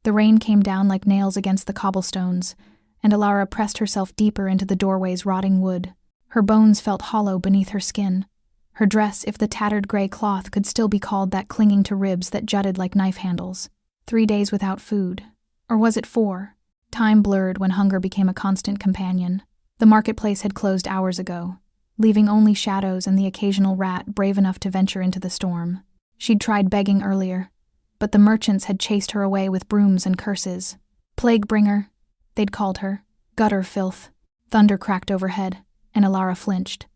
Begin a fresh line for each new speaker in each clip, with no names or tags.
The rain came down like nails against the cobblestones, and Alara pressed herself deeper into the doorway's rotting wood. Her bones felt hollow beneath her skin. Her dress, if the tattered gray cloth could still be called that, clinging to ribs that jutted like knife handles. 3 days without food. Or was it 4? Time blurred when hunger became a constant companion. The marketplace had closed hours ago, leaving only shadows and the occasional rat brave enough to venture into the storm. She'd tried begging earlier, but the merchants had chased her away with brooms and curses. Plague bringer, they'd called her. Gutter filth. Thunder cracked overhead, and Alara flinched.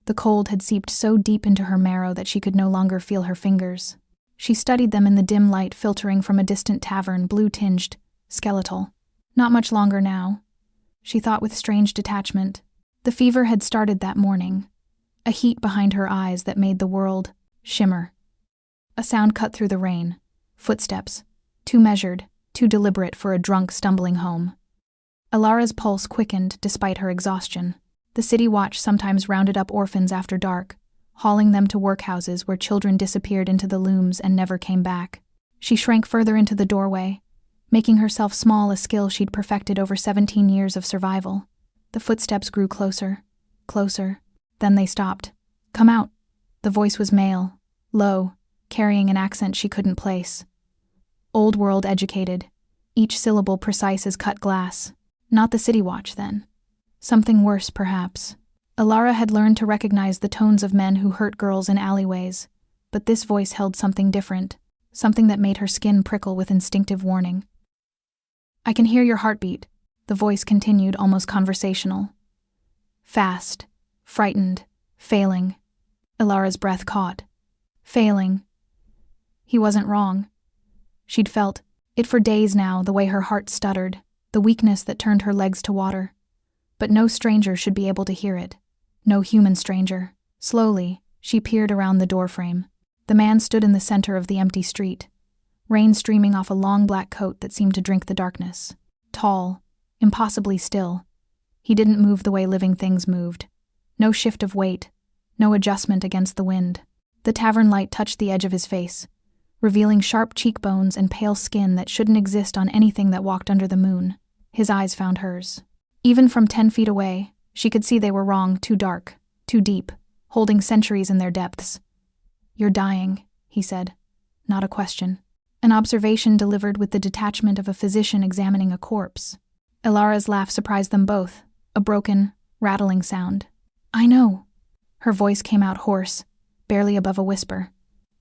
The cold had seeped so deep into her marrow that she could no longer feel her fingers. She studied them in the dim light filtering from a distant tavern, blue-tinged, skeletal. Not much longer now, she thought with strange detachment. The fever had started that morning, a heat behind her eyes that made the world shimmer. A sound cut through the rain. Footsteps, too measured, too deliberate for a drunk stumbling home. Alara's pulse quickened despite her exhaustion. The city watch sometimes rounded up orphans after dark, hauling them to workhouses where children disappeared into the looms and never came back. She shrank further into the doorway, making herself small, a skill she'd perfected over 17 years of survival. The footsteps grew closer, closer. Then they stopped. "Come out." The voice was male, low, carrying an accent she couldn't place. Old world educated, each syllable precise as cut glass. Not the city watch, then. Something worse, perhaps. Alara had learned to recognize the tones of men who hurt girls in alleyways, but this voice held something different, something that made her skin prickle with instinctive warning. "I can hear your heartbeat," the voice continued, almost conversational. Fast, frightened, failing. Alara's breath caught. Failing. He wasn't wrong. She'd felt it for days now, the way her heart stuttered, the weakness that turned her legs to water. But no stranger should be able to hear it. No human stranger. Slowly, she peered around the doorframe. The man stood in the center of the empty street, rain streaming off a long black coat that seemed to drink the darkness. Tall, impossibly still. He didn't move the way living things moved. No shift of weight, no adjustment against the wind. The tavern light touched the edge of his face, revealing sharp cheekbones and pale skin that shouldn't exist on anything that walked under the moon. His eyes found hers. Even from 10 feet away, she could see they were wrong, too dark, too deep, holding centuries in their depths. "You're dying," he said. Not a question. An observation delivered with the detachment of a physician examining a corpse. Alara's laugh surprised them both, a broken, rattling sound. "I know." Her voice came out hoarse, barely above a whisper.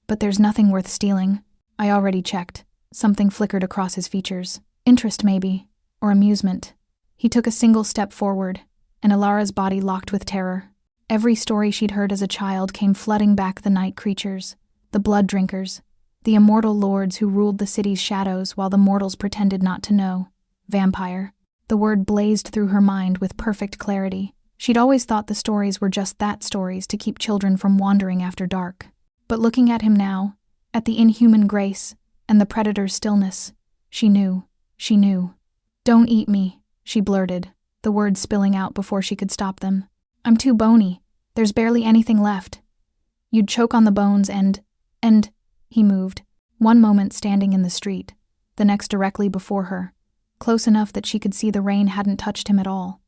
"But there's nothing worth stealing. I already checked." Something flickered across his features. Interest, maybe, or amusement. He took a single step forward, and Alara's body locked with terror. Every story she'd heard as a child came flooding back: the night creatures, the blood drinkers, the immortal lords who ruled the city's shadows while the mortals pretended not to know. Vampire. The word blazed through her mind with perfect clarity. She'd always thought the stories were just that, stories to keep children from wandering after dark. But looking at him now, at the inhuman grace and the predator's stillness, she knew. "Don't eat me," she blurted, the words spilling out before she could stop them. "I'm too bony. There's barely anything left. You'd choke on the bones and... He moved, one moment standing in the street, the next directly before her, close enough that she could see the rain hadn't touched him at all.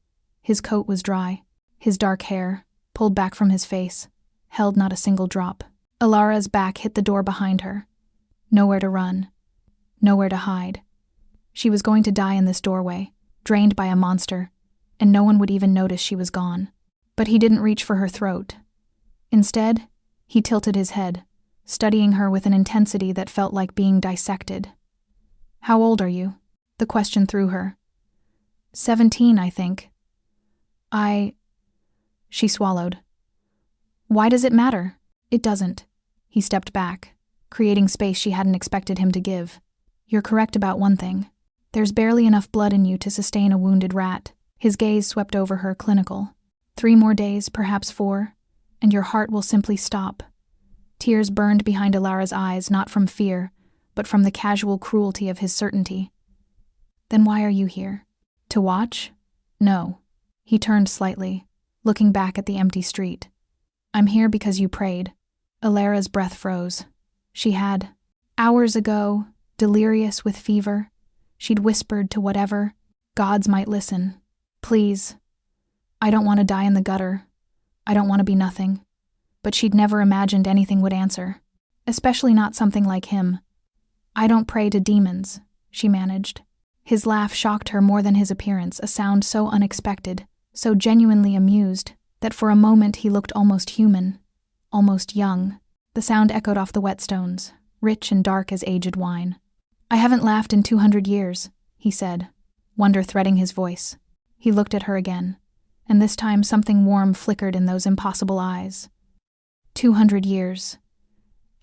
His coat was dry. His dark hair, pulled back from his face, held not a single drop. Alara's back hit the door behind her. Nowhere to run. Nowhere to hide. She was going to die in this doorway, drained by a monster, and no one would even notice she was gone. But he didn't reach for her throat. Instead, he tilted his head, studying her with an intensity that felt like being dissected. "How old are you?" The question threw her. 17, I think. She swallowed. "Why does it matter?" "It doesn't." He stepped back, creating space she hadn't expected him to give. "You're correct about one thing. There's barely enough blood in you to sustain a wounded rat." His gaze swept over her, clinical. 3 more days, perhaps 4, and your heart will simply stop." Tears burned behind Alara's eyes, not from fear, but from the casual cruelty of his certainty. "Then why are you here? To watch?" "No." He turned slightly, looking back at the empty street. "I'm here because you prayed." Alara's breath froze. She had. Hours ago, delirious with fever, She'd whispered to whatever gods might listen. Please. I don't want to die in the gutter. I don't want to be nothing. But she'd never imagined anything would answer. Especially not something like him. I don't pray to demons, she managed. His laugh shocked her more than his appearance, a sound so unexpected, so genuinely amused, that for a moment he looked almost human, almost young. The sound echoed off the whetstones, rich and dark as aged wine. I haven't laughed in 200 years, he said, wonder threading his voice. He looked at her again, and this time something warm flickered in those impossible eyes. 200 years.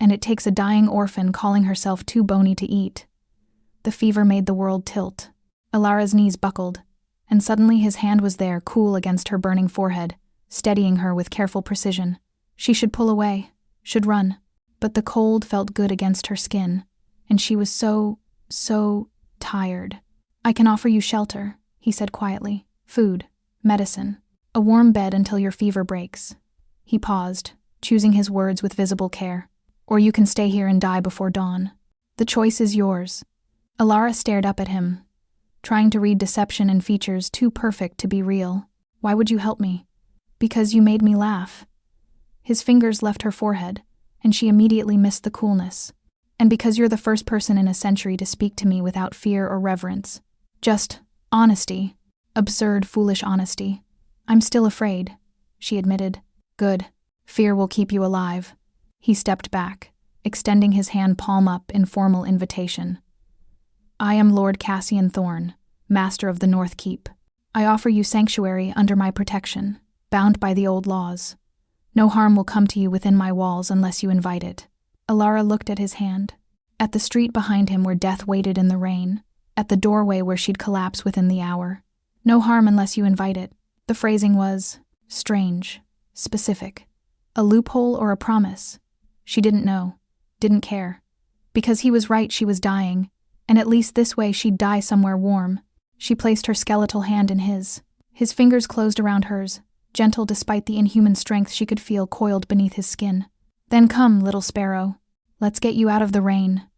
And it takes a dying orphan calling herself too bony to eat. The fever made the world tilt. Alara's knees buckled, and suddenly his hand was there, cool against her burning forehead, steadying her with careful precision. She should pull away, should run, but the cold felt good against her skin, and she was so tired. I can offer you shelter, he said quietly. Food, medicine, a warm bed until your fever breaks. He paused, choosing his words with visible care. Or you can stay here and die before dawn. The choice is yours. Alara stared up at him, trying to read deception in features too perfect to be real. Why would you help me? Because you made me laugh. His fingers left her forehead, and she immediately missed the coolness. And because you're the first person in a century to speak to me without fear or reverence. Just honesty. Absurd, foolish honesty. I'm still afraid, she admitted. Good. Fear will keep you alive. He stepped back, extending his hand palm up in formal invitation. I am Lord Cassian Thorn, master of the North Keep. I offer you sanctuary under my protection, bound by the old laws. No harm will come to you within my walls unless you invite it. Alara looked at his hand, at the street behind him where death waited in the rain, at the doorway where she'd collapse within the hour. No harm unless you invite it. The phrasing was strange, specific. A loophole or a promise? She didn't know, didn't care. Because he was right, she was dying, and at least this way she'd die somewhere warm. She placed her skeletal hand in his. His fingers closed around hers, gentle despite the inhuman strength she could feel coiled beneath his skin. Then come, little sparrow. Let's get you out of the rain.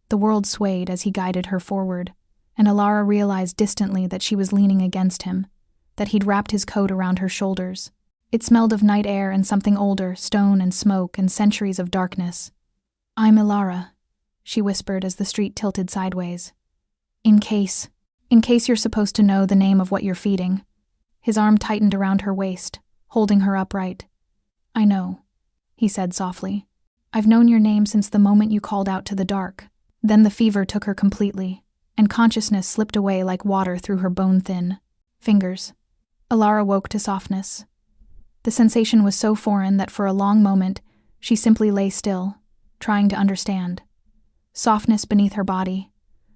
The world swayed as he guided her forward, and Alara realized distantly that she was leaning against him, that he'd wrapped his coat around her shoulders. It smelled of night air and something older, stone and smoke and centuries of darkness. I'm Alara, she whispered as the street tilted sideways. In case you're supposed to know the name of what you're feeding. His arm tightened around her waist, holding her upright. I know, he said softly. I've known your name since the moment you called out to the dark. Then the fever took her completely, and consciousness slipped away like water through her bone-thin fingers. Alara woke to softness. The sensation was so foreign that for a long moment, she simply lay still, trying to understand. Softness beneath her body,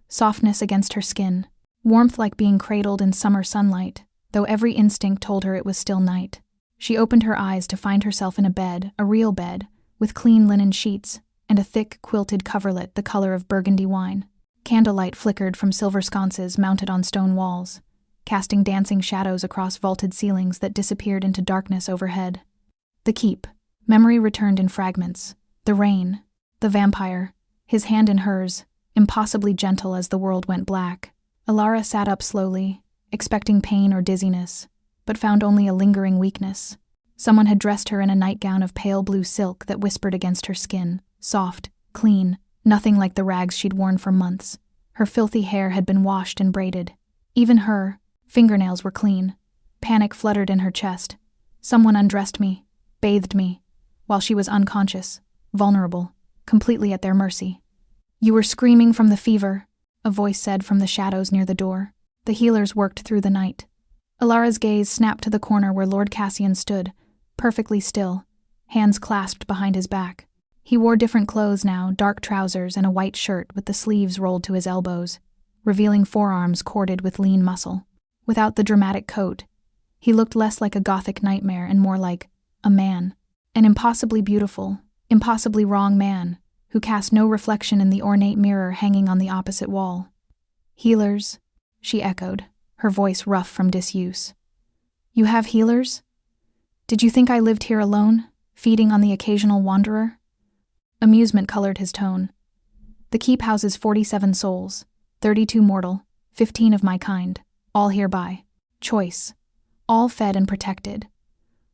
softness against her skin, warmth like being cradled in summer sunlight, though every instinct told her it was still night. She opened her eyes to find herself in a bed, a real bed, with clean linen sheets and a thick, quilted coverlet the color of burgundy wine. Candlelight flickered from silver sconces mounted on stone walls, casting dancing shadows across vaulted ceilings that disappeared into darkness overhead. The keep. Memory returned in fragments. The rain. The vampire. His hand in hers, impossibly gentle as the world went black. Alara sat up slowly, expecting pain or dizziness, but found only a lingering weakness. Someone had dressed her in a nightgown of pale blue silk that whispered against her skin, soft, clean, nothing like the rags she'd worn for months. Her filthy hair had been washed and braided. Even her fingernails were clean. Panic fluttered in her chest. Someone undressed me, bathed me, while she was unconscious, vulnerable, completely at their mercy. You were screaming from the fever, a voice said from the shadows near the door. The healers worked through the night. Alara's gaze snapped to the corner where Lord Cassian stood, perfectly still, hands clasped behind his back. He wore different clothes now, dark trousers and a white shirt with the sleeves rolled to his elbows, revealing forearms corded with lean muscle. Without the dramatic coat, he looked less like a gothic nightmare and more like a man. An impossibly beautiful, impossibly wrong man, who cast no reflection in the ornate mirror hanging on the opposite wall. Healers, she echoed, her voice rough from disuse. You have healers? Did you think I lived here alone, feeding on the occasional wanderer? Amusement colored his tone. The keep houses 47 souls, 32 mortal, 15 of my kind, all here by choice, all fed and protected.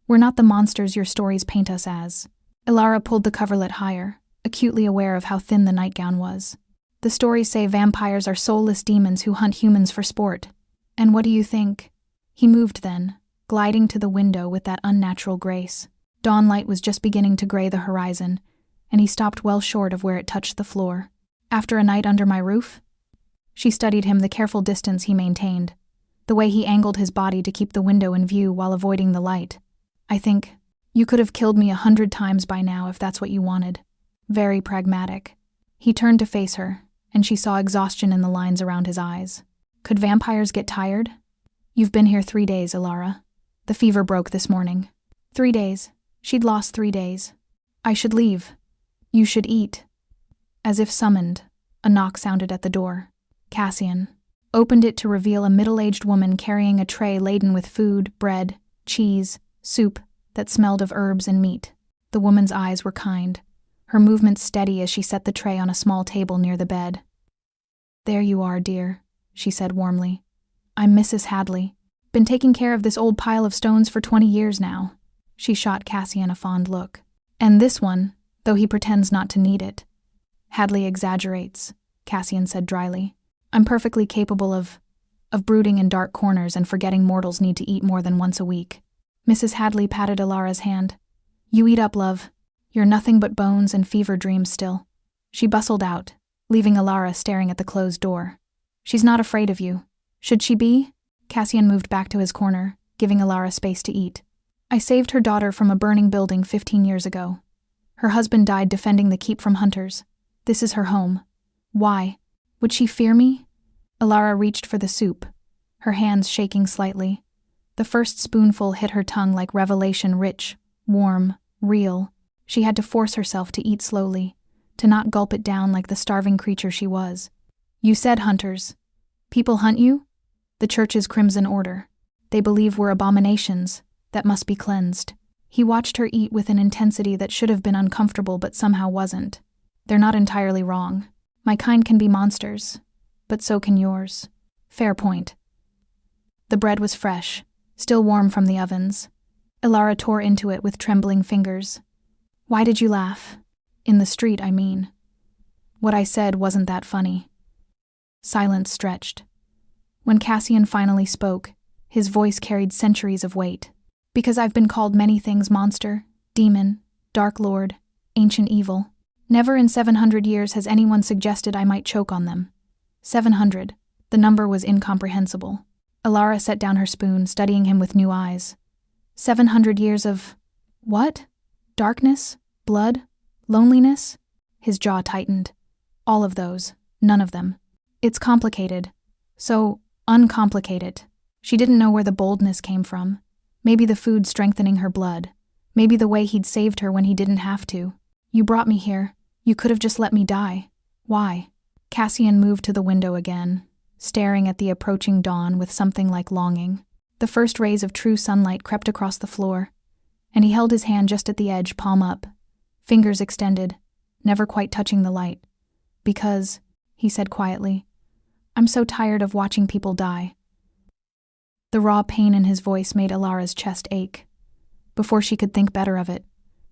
We're not the monsters your stories paint us as. Ilara pulled the coverlet higher, acutely aware of how thin the nightgown was. The stories say vampires are soulless demons who hunt humans for sport. And what do you think? He moved then, gliding to the window with that unnatural grace. Dawnlight was just beginning to gray the horizon, and he stopped well short of where it touched the floor. After a night under my roof? She studied him, the careful distance he maintained, the way he angled his body to keep the window in view while avoiding the light. I think, you could have killed me 100 times by now if that's what you wanted. Very pragmatic. He turned to face her, and she saw exhaustion in the lines around his eyes. Could vampires get tired? You've been here 3 days, Ilara. The fever broke this morning. 3 days. She'd lost 3 days. I should leave. You should eat. As if summoned, a knock sounded at the door. Cassian opened it to reveal a middle-aged woman carrying a tray laden with food, bread, cheese, soup that smelled of herbs and meat. The woman's eyes were kind, her movements steady as she set the tray on a small table near the bed. There you are, dear, she said warmly. I'm Mrs. Hadley. Been taking care of this old pile of stones for 20 years now. She shot Cassian a fond look. And this one, though he pretends not to need it. Hadley exaggerates, Cassian said dryly. I'm perfectly capable of brooding in dark corners and forgetting mortals need to eat more than once a week. Mrs. Hadley patted Ilara's hand. You eat up, love. You're nothing but bones and fever dreams still. She bustled out, leaving Ilara staring at the closed door. She's not afraid of you. Should she be? Cassian moved back to his corner, giving Ilara space to eat. I saved her daughter from a burning building 15 years ago. Her husband died defending the keep from hunters. This is her home. Why? Would she fear me? Ilara reached for the soup, her hands shaking slightly. The first spoonful hit her tongue like revelation, rich, warm, real. She had to force herself to eat slowly, to not gulp it down like the starving creature she was. You said hunters. People hunt you? The Church's Crimson Order. They believe we're abominations that must be cleansed. He watched her eat with an intensity that should have been uncomfortable but somehow wasn't. They're not entirely wrong. My kind can be monsters, but so can yours. Fair point. The bread was fresh, still warm from the ovens. Ilara tore into it with trembling fingers. Why did you laugh? In the street, I mean. What I said wasn't that funny. Silence stretched. When Cassian finally spoke, his voice carried centuries of weight. Because I've been called many things, monster, demon, dark lord, ancient evil. Never in 700 years has anyone suggested I might choke on them. 700. The number was incomprehensible. Ilara set down her spoon, studying him with new eyes. 700 years of… what? Darkness? Blood? Loneliness? His jaw tightened. All of those. None of them. It's complicated. So, uncomplicate it. She didn't know where the boldness came from. Maybe the food strengthening her blood. Maybe the way he'd saved her when he didn't have to. You brought me here. You could have just let me die. Why? Cassian moved to the window again, staring at the approaching dawn with something like longing. The first rays of true sunlight crept across the floor, and he held his hand just at the edge, palm up, fingers extended, never quite touching the light. Because, he said quietly, I'm so tired of watching people die. The raw pain in his voice made Ilara's chest ache. Before she could think better of it,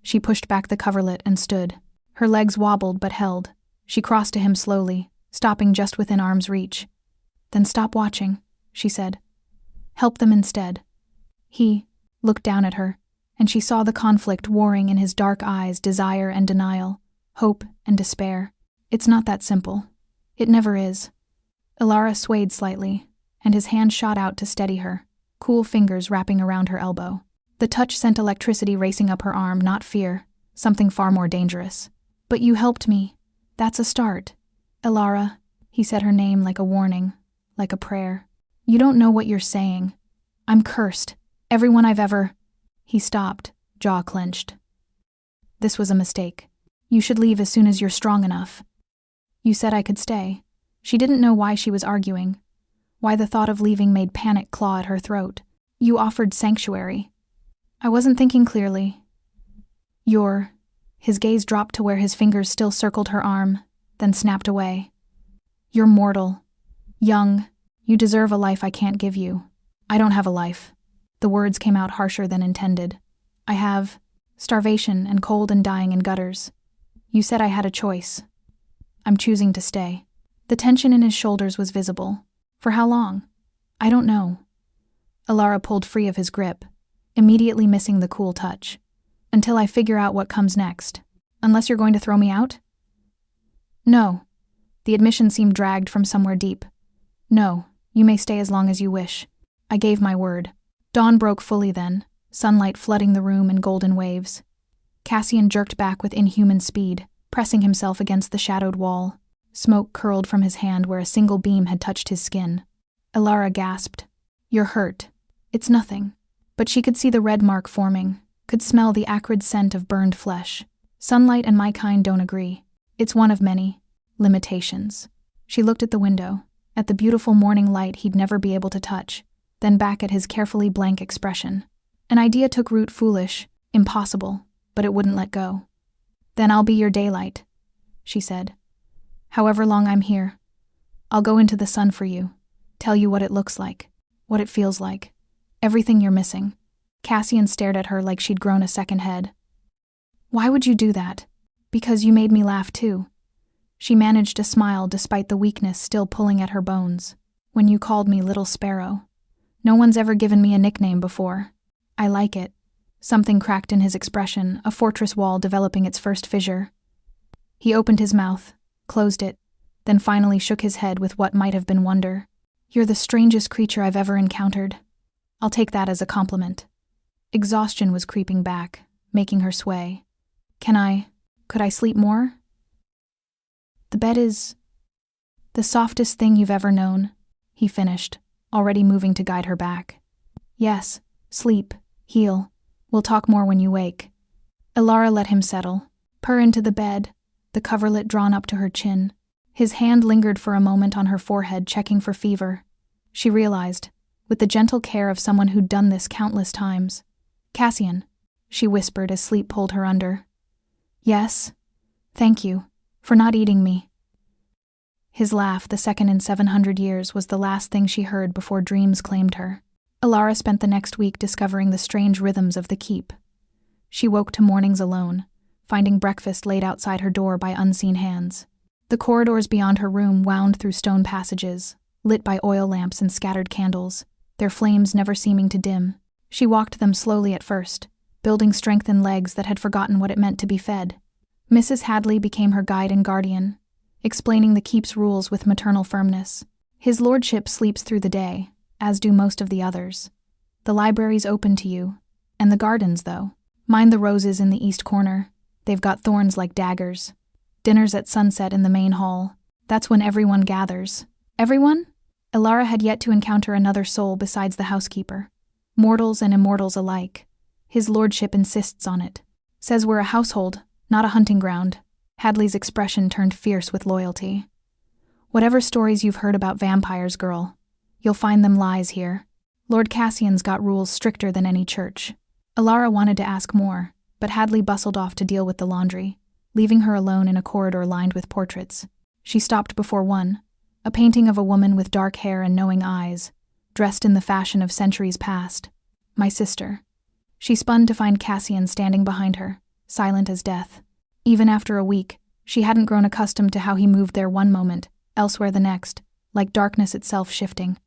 she pushed back the coverlet and stood. Her legs wobbled but held. She crossed to him slowly, stopping just within arm's reach. Then stop watching, she said. Help them instead. He looked down at her, and she saw the conflict warring in his dark eyes, desire and denial, hope and despair. It's not that simple. It never is. Ilara swayed slightly, and his hand shot out to steady her, cool fingers wrapping around her elbow. The touch sent electricity racing up her arm, not fear, something far more dangerous. But you helped me. That's a start. Ilara, he said her name like a warning, like a prayer. You don't know what you're saying. I'm cursed. Everyone I've ever… He stopped, jaw clenched. This was a mistake. You should leave as soon as you're strong enough. You said I could stay. She didn't know why she was arguing, why the thought of leaving made panic claw at her throat. You offered sanctuary. I wasn't thinking clearly. His gaze dropped to where his fingers still circled her arm, then snapped away. You're mortal. Young. You deserve a life I can't give you. I don't have a life. The words came out harsher than intended. I have starvation and cold and dying in gutters. You said I had a choice. I'm choosing to stay. The tension in his shoulders was visible. For how long? I don't know. Alara pulled free of his grip, immediately missing the cool touch. Until I figure out what comes next. Unless you're going to throw me out? No. The admission seemed dragged from somewhere deep. No, you may stay as long as you wish. I gave my word. Dawn broke fully then, sunlight flooding the room in golden waves. Cassian jerked back with inhuman speed, pressing himself against the shadowed wall. Smoke curled from his hand where a single beam had touched his skin. Alara gasped. You're hurt. It's nothing. But she could see the red mark forming, could smell the acrid scent of burned flesh. Sunlight and my kind don't agree. It's one of many limitations. She looked at the window, at the beautiful morning light he'd never be able to touch, then back at his carefully blank expression. An idea took root, foolish, impossible, but it wouldn't let go. Then I'll be your daylight, she said. However long I'm here, I'll go into the sun for you, tell you what it looks like, what it feels like, everything you're missing. Cassian stared at her like she'd grown a second head. Why would you do that? Because you made me laugh too. She managed a smile despite the weakness still pulling at her bones. When you called me Little Sparrow. No one's ever given me a nickname before. I like it. Something cracked in his expression, a fortress wall developing its first fissure. He opened his mouth, closed it, then finally shook his head with what might have been wonder. You're the strangest creature I've ever encountered. I'll take that as a compliment. Exhaustion was creeping back, making her sway. Could I sleep more? The bed is the softest thing you've ever known, he finished, already moving to guide her back. Yes, sleep, heal. We'll talk more when you wake. Alara let him settle, purr into the bed, the coverlet drawn up to her chin. His hand lingered for a moment on her forehead, checking for fever. She realized, with the gentle care of someone who'd done this countless times. Cassian, she whispered as sleep pulled her under. Yes, thank you, for not eating me. His laugh, the second in 700 years, was the last thing she heard before dreams claimed her. Alara spent the next week discovering the strange rhythms of the keep. She woke to mornings alone, finding breakfast laid outside her door by unseen hands. The corridors beyond her room wound through stone passages, lit by oil lamps and scattered candles, their flames never seeming to dim. She walked them slowly at first, building strength in legs that had forgotten what it meant to be fed. Mrs. Hadley became her guide and guardian, explaining the keep's rules with maternal firmness. His lordship sleeps through the day, as do most of the others. The library's open to you, and the gardens, though. Mind the roses in the east corner. They've got thorns like daggers. Dinner's at sunset in the main hall. That's when everyone gathers. Everyone? Alara had yet to encounter another soul besides the housekeeper. Mortals and immortals alike. His lordship insists on it. Says we're a household, not a hunting ground. Hadley's expression turned fierce with loyalty. Whatever stories you've heard about vampires, girl, you'll find them lies here. Lord Cassian's got rules stricter than any church. Alara wanted to ask more, but Hadley bustled off to deal with the laundry, leaving her alone in a corridor lined with portraits. She stopped before one, a painting of a woman with dark hair and knowing eyes, dressed in the fashion of centuries past. My sister. She spun to find Cassian standing behind her, silent as death. Even after a week, she hadn't grown accustomed to how he moved there one moment, elsewhere the next, like darkness itself shifting.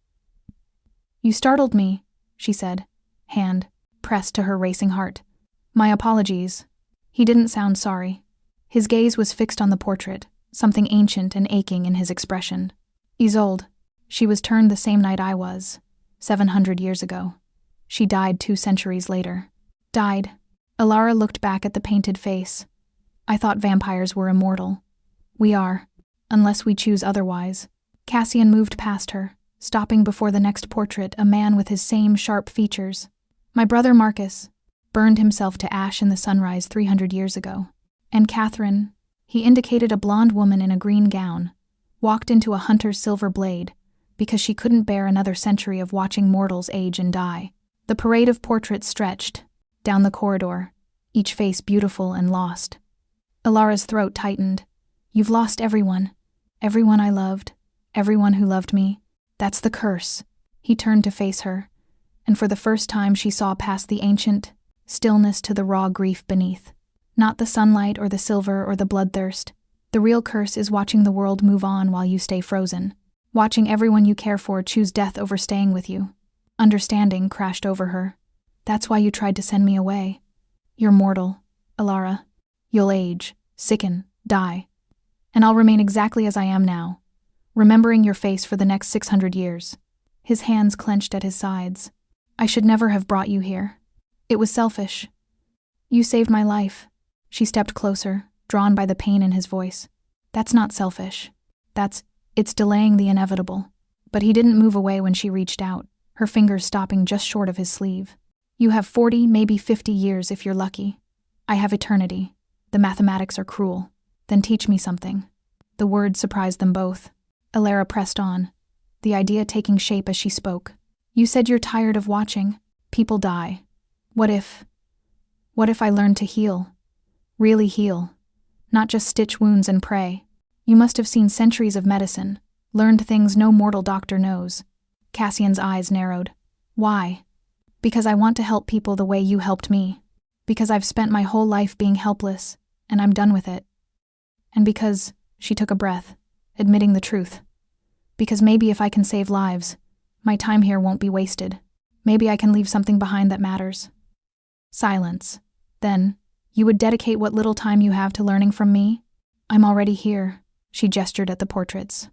You startled me, she said, hand pressed to her racing heart. My apologies. He didn't sound sorry. His gaze was fixed on the portrait, something ancient and aching in his expression. Isolde. She was turned the same night I was, 700 years ago. She died 2 centuries later. Died. Alara looked back at the painted face. I thought vampires were immortal. We are, unless we choose otherwise. Cassian moved past her, stopping before the next portrait, a man with his same sharp features. My brother Marcus burned himself to ash in the sunrise 300 years ago. And Catherine, he indicated a blonde woman in a green gown, walked into a hunter's silver blade because she couldn't bear another century of watching mortals age and die. The parade of portraits stretched down the corridor, each face beautiful and lost. Alara's throat tightened. You've lost everyone. Everyone I loved. Everyone who loved me. That's the curse. He turned to face her, and for the first time she saw past the ancient stillness to the raw grief beneath. Not the sunlight or the silver or the bloodthirst. The real curse is watching the world move on while you stay frozen. Watching everyone you care for choose death over staying with you. Understanding crashed over her. That's why you tried to send me away. You're mortal, Alara. You'll age, sicken, die. And I'll remain exactly as I am now, remembering your face for the next 600 years. His hands clenched at his sides. I should never have brought you here. It was selfish. You saved my life. She stepped closer, drawn by the pain in his voice. That's not selfish. It's delaying the inevitable. But he didn't move away when she reached out, her fingers stopping just short of his sleeve. You have 40, maybe 50 years if you're lucky. I have eternity. The mathematics are cruel. Then teach me something. The words surprised them both. Alara pressed on, the idea taking shape as she spoke. You said you're tired of watching people die. What if I learned to heal? Really heal. Not just stitch wounds and pray. You must have seen centuries of medicine, learned things no mortal doctor knows. Cassian's eyes narrowed. Why? Because I want to help people the way you helped me. Because I've spent my whole life being helpless, and I'm done with it. And because, she took a breath, admitting the truth. Because maybe if I can save lives, my time here won't be wasted. Maybe I can leave something behind that matters. Silence. Then, you would dedicate what little time you have to learning from me? I'm already here, she gestured at the portraits.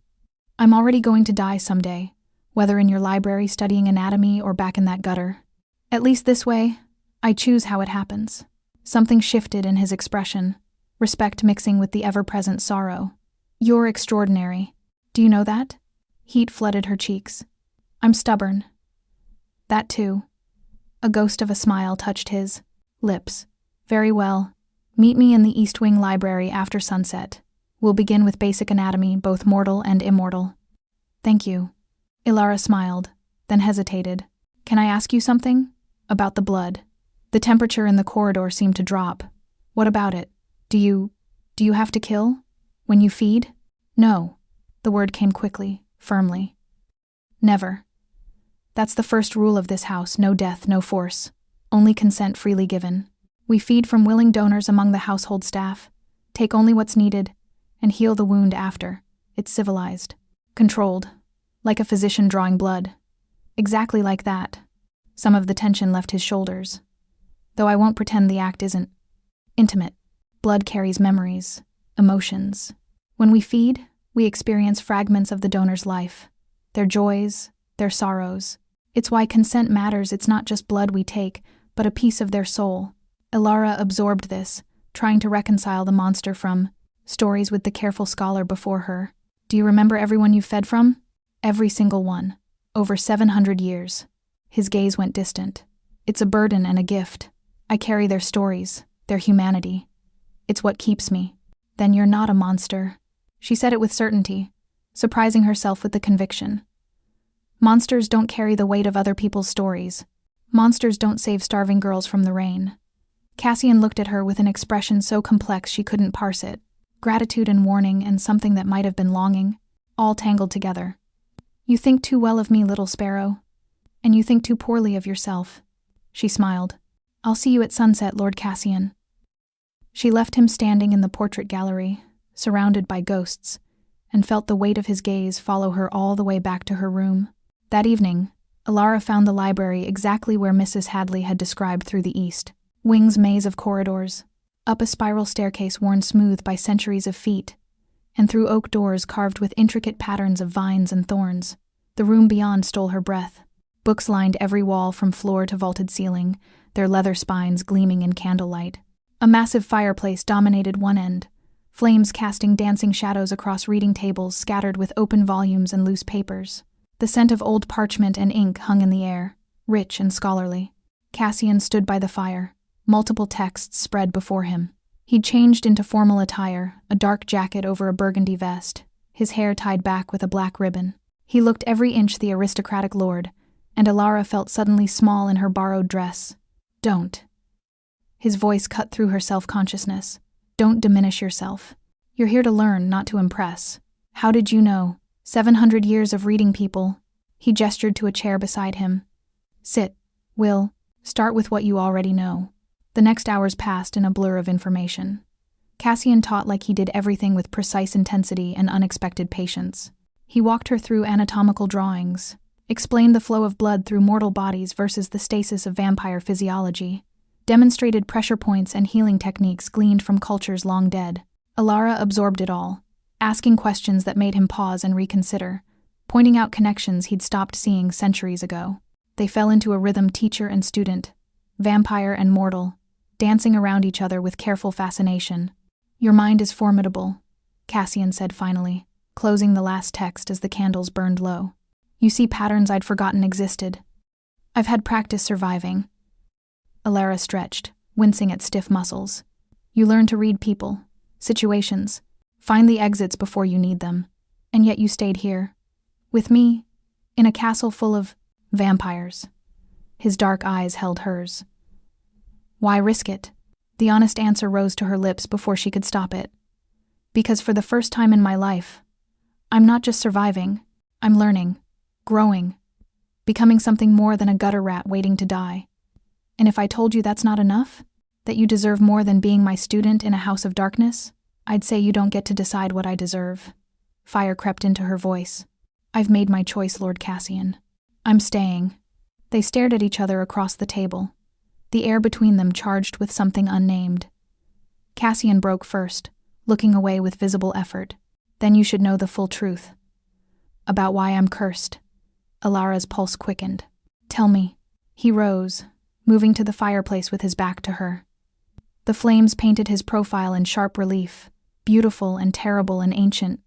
I'm already going to die someday, whether in your library studying anatomy or back in that gutter. At least this way, I choose how it happens. Something shifted in his expression, respect mixing with the ever-present sorrow. You're extraordinary. Do you know that? Heat flooded her cheeks. I'm stubborn. That too. A ghost of a smile touched his lips. Very well. Meet me in the East Wing Library after sunset. We'll begin with basic anatomy, both mortal and immortal. Thank you. Alara smiled, then hesitated. Can I ask you something? About the blood. The temperature in the corridor seemed to drop. What about it? Do you have to kill? When you feed? No. The word came quickly, firmly. Never. That's the first rule of this house, no death, no force. Only consent freely given. We feed from willing donors among the household staff, take only what's needed, and heal the wound after. It's civilized. Controlled. Like a physician drawing blood. Exactly like that. Some of the tension left his shoulders. Though I won't pretend the act isn't intimate. Blood carries memories, emotions. When we feed, we experience fragments of the donor's life. Their joys, their sorrows. It's why consent matters. It's not just blood we take, but a piece of their soul. Alara absorbed this, trying to reconcile the monster from stories with the careful scholar before her. Do you remember everyone you fed from? Every single one. Over 700 years. His gaze went distant. It's a burden and a gift. I carry their stories, their humanity. It's what keeps me. Then you're not a monster. She said it with certainty, surprising herself with the conviction. Monsters don't carry the weight of other people's stories. Monsters don't save starving girls from the rain. Cassian looked at her with an expression so complex she couldn't parse it. Gratitude and warning and something that might have been longing, all tangled together. You think too well of me, little sparrow. And you think too poorly of yourself. She smiled. I'll see you at sunset, Lord Cassian. She left him standing in the portrait gallery, surrounded by ghosts, and felt the weight of his gaze follow her all the way back to her room. That evening, Alara found the library exactly where Mrs. Hadley had described through the east. Wing's maze of corridors, up a spiral staircase worn smooth by centuries of feet, and through oak doors carved with intricate patterns of vines and thorns. The room beyond stole her breath. Books lined every wall from floor to vaulted ceiling, their leather spines gleaming in candlelight. A massive fireplace dominated one end, flames casting dancing shadows across reading tables scattered with open volumes and loose papers. The scent of old parchment and ink hung in the air, rich and scholarly. Cassian stood by the fire, multiple texts spread before him. He'd changed into formal attire, a dark jacket over a burgundy vest, his hair tied back with a black ribbon. He looked every inch the aristocratic lord, and Alara felt suddenly small in her borrowed dress. Don't. His voice cut through her self-consciousness. Don't diminish yourself. You're here to learn, not to impress. How did you know? 700 years of reading people. He gestured to a chair beside him. Sit, Will. Start with what you already know. The next hours passed in a blur of information. Cassian taught like he did everything with precise intensity and unexpected patience. He walked her through anatomical drawings, explained the flow of blood through mortal bodies versus the stasis of vampire physiology, demonstrated pressure points and healing techniques gleaned from cultures long dead. Alara absorbed it all, asking questions that made him pause and reconsider, pointing out connections he'd stopped seeing centuries ago. They fell into a rhythm, teacher and student, vampire and mortal, dancing around each other with careful fascination. Your mind is formidable, Cassian said finally, closing the last text as the candles burned low. You see patterns I'd forgotten existed. I've had practice surviving. Alara stretched, wincing at stiff muscles. You learn to read people, situations, find the exits before you need them. And yet you stayed here, with me, in a castle full of vampires. His dark eyes held hers. Why risk it? The honest answer rose to her lips before she could stop it. Because for the first time in my life, I'm not just surviving, I'm learning, growing, becoming something more than a gutter rat waiting to die. And if I told you that's not enough, that you deserve more than being my student in a house of darkness, I'd say you don't get to decide what I deserve. Fire crept into her voice. I've made my choice, Lord Cassian. I'm staying. They stared at each other across the table, the air between them charged with something unnamed. Cassian broke first, looking away with visible effort. Then you should know the full truth. About why I'm cursed. Alara's pulse quickened. Tell me. He rose, moving to the fireplace with his back to her. The flames painted his profile in sharp relief, beautiful and terrible and ancient.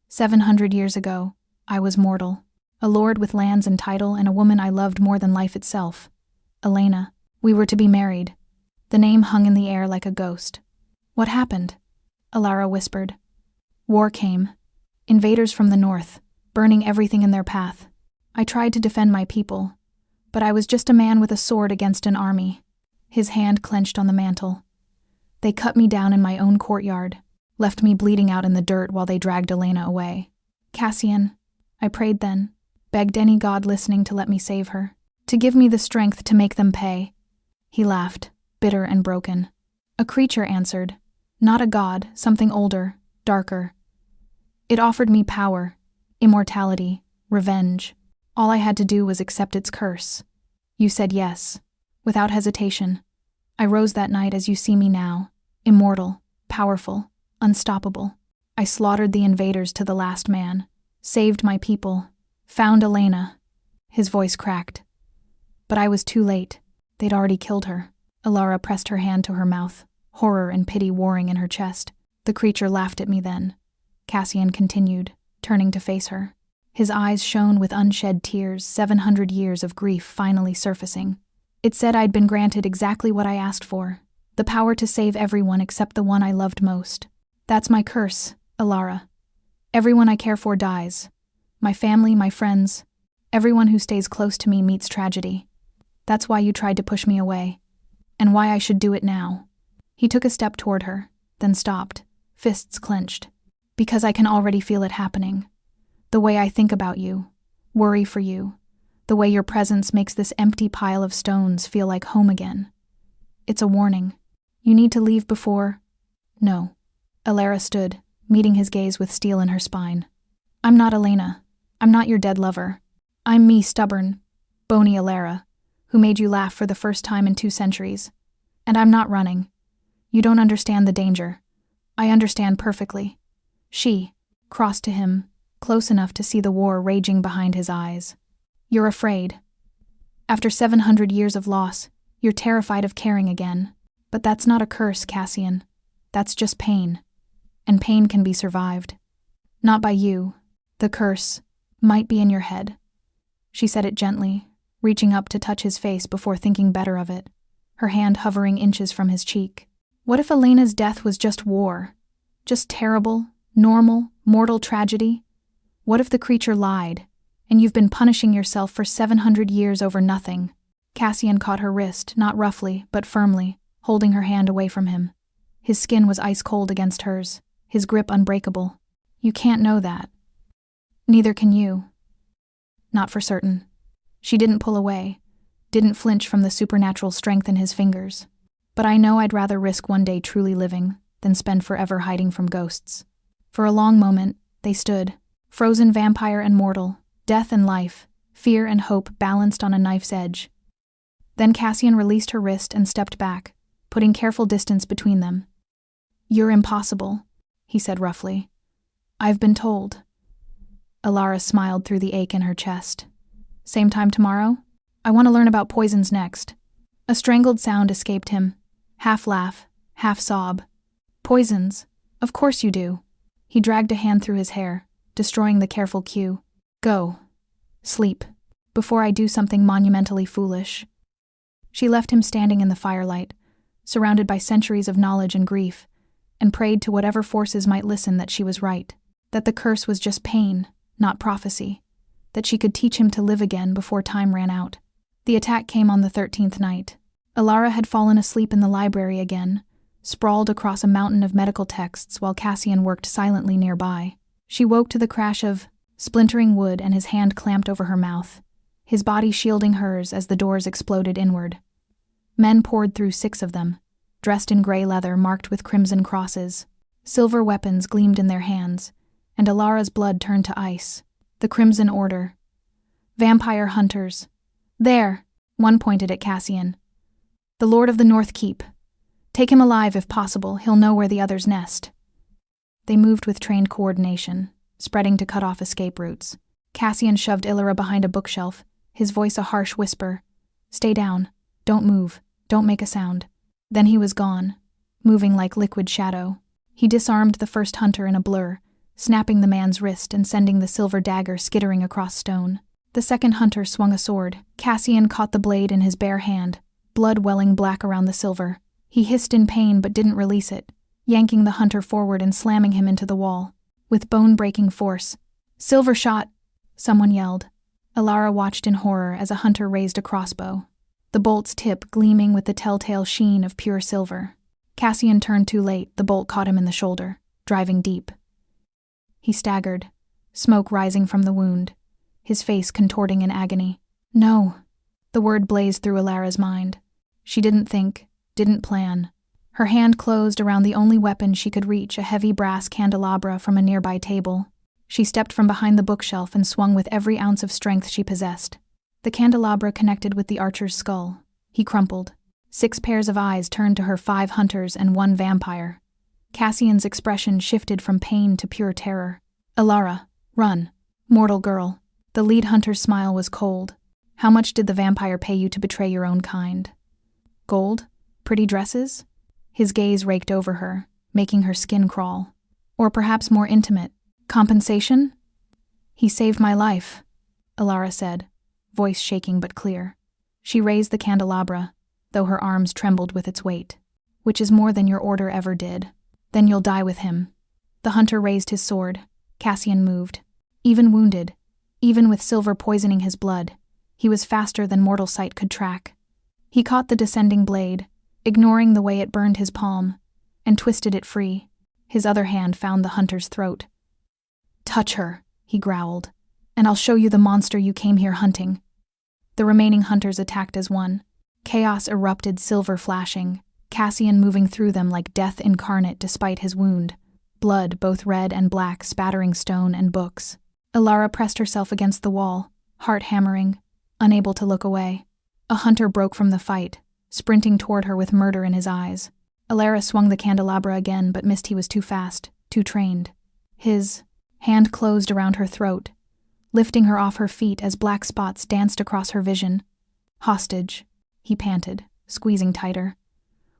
700 years ago, I was mortal, a lord with lands and title and a woman I loved more than life itself. Elena. We were to be married. The name hung in the air like a ghost. What happened? Alara whispered. War came. Invaders from the north, burning everything in their path. I tried to defend my people, but I was just a man with a sword against an army. His hand clenched on the mantle. They cut me down in my own courtyard, left me bleeding out in the dirt while they dragged Elena away. Cassian, I prayed then, begged any god listening to let me save her, to give me the strength to make them pay. He laughed, bitter and broken. A creature answered, not a god, something older, darker. It offered me power, immortality, revenge. All I had to do was accept its curse. You said yes, without hesitation. I rose that night as you see me now, immortal, powerful, unstoppable. I slaughtered the invaders to the last man, saved my people, found Elena. His voice cracked. But I was too late. They'd already killed her. Alara pressed her hand to her mouth, horror and pity warring in her chest. The creature laughed at me then. Cassian continued, turning to face her. His eyes shone with unshed tears, 700 years of grief finally surfacing. It said I'd been granted exactly what I asked for, the power to save everyone except the one I loved most. That's my curse, Alara. Everyone I care for dies. My family, my friends, everyone who stays close to me meets tragedy. That's why you tried to push me away, and why I should do it now. He took a step toward her, then stopped, fists clenched. Because I can already feel it happening. The way I think about you, worry for you, the way your presence makes this empty pile of stones feel like home again. It's a warning. You need to leave before... No. Alara stood, meeting his gaze with steel in her spine. I'm not Elena. I'm not your dead lover. I'm me, stubborn, Bony Alara, who made you laugh for the first time in 2 centuries. And I'm not running. You don't understand the danger. I understand perfectly. She crossed to him, close enough to see the war raging behind his eyes. You're afraid. After 700 years of loss, you're terrified of caring again. But that's not a curse, Cassian. That's just pain. And pain can be survived. Not by you. The curse might be in your head. She said it gently, reaching up to touch his face before thinking better of it, her hand hovering inches from his cheek. What if Elena's death was just war? Just terrible, normal, mortal tragedy? What if the creature lied, and you've been punishing yourself for 700 years over nothing? Cassian caught her wrist, not roughly, but firmly, holding her hand away from him. His skin was ice cold against hers, his grip unbreakable. You can't know that. Neither can you. not for certain. She didn't pull away, didn't flinch from the supernatural strength in his fingers. But I know I'd rather risk one day truly living than spend forever hiding from ghosts. For a long moment, they stood, frozen vampire and mortal, death and life, fear and hope balanced on a knife's edge. Then Cassian released her wrist and stepped back, putting careful distance between them. "You're impossible," he said roughly. "I've been told." Alara smiled through the ache in her chest. "Same time tomorrow? I want to learn about poisons next." A strangled sound escaped him, half laugh, half sob. "Poisons? Of course you do." He dragged a hand through his hair, destroying the careful cue. "Go. Sleep. Before I do something monumentally foolish." She left him standing in the firelight, surrounded by centuries of knowledge and grief, and prayed to whatever forces might listen that she was right, that the curse was just pain, not prophecy, that she could teach him to live again before time ran out. The attack came on the 13th night. Alara had fallen asleep in the library again, sprawled across a mountain of medical texts while Cassian worked silently nearby. She woke to the crash of splintering wood and his hand clamped over her mouth, his body shielding hers as the doors exploded inward. Men poured through, 6 of them, dressed in gray leather marked with crimson crosses. Silver weapons gleamed in their hands, and Alara's blood turned to ice. The Crimson Order. Vampire hunters. "There," one pointed at Cassian. "The Lord of the North Keep. Take him alive if possible, he'll know where the others nest." They moved with trained coordination, spreading to cut off escape routes. Cassian shoved Illyra behind a bookshelf, his voice a harsh whisper. "Stay down. Don't move. Don't make a sound." Then he was gone, moving like liquid shadow. He disarmed the first hunter in a blur, snapping the man's wrist and sending the silver dagger skittering across stone. The second hunter swung a sword. Cassian caught the blade in his bare hand, blood welling black around the silver. He hissed in pain but didn't release it, yanking the hunter forward and slamming him into the wall. With bone-breaking force. "Silver shot!" someone yelled. Alara watched in horror as a hunter raised a crossbow, the bolt's tip gleaming with the telltale sheen of pure silver. Cassian turned too late. The bolt caught him in the shoulder, driving deep. He staggered, smoke rising from the wound, his face contorting in agony. "No!" The word blazed through Alara's mind. She didn't think, didn't plan. Her hand closed around the only weapon she could reach, a heavy brass candelabra from a nearby table. She stepped from behind the bookshelf and swung with every ounce of strength she possessed. The candelabra connected with the archer's skull. He crumpled. 6 pairs of eyes turned to her 5 hunters and 1 vampire. Cassian's expression shifted from pain to pure terror. "Alara, run. Mortal girl." The lead hunter's smile was cold. "How much did the vampire pay you to betray your own kind?" "Gold? Pretty dresses?" His gaze raked over her, making her skin crawl. "Or perhaps more intimate. Compensation?" "He saved my life," Alara said, voice shaking but clear. She raised the candelabra, though her arms trembled with its weight. "Which is more than your order ever did. Then you'll die with him." The hunter raised his sword. Cassian moved. Even wounded, even with silver poisoning his blood, he was faster than mortal sight could track. He caught the descending blade, ignoring the way it burned his palm, and twisted it free. His other hand found the hunter's throat. "Touch her," he growled, "and I'll show you the monster you came here hunting." The remaining hunters attacked as one. Chaos erupted, silver flashing, Cassian moving through them like death incarnate despite his wound, blood both red and black spattering stone and books. Alara pressed herself against the wall, heart hammering, unable to look away. A hunter broke from the fight, sprinting toward her with murder in his eyes. Alara swung the candelabra again but missed. He was too fast, too trained. His hand closed around her throat, lifting her off her feet as black spots danced across her vision. "Hostage," he panted, squeezing tighter.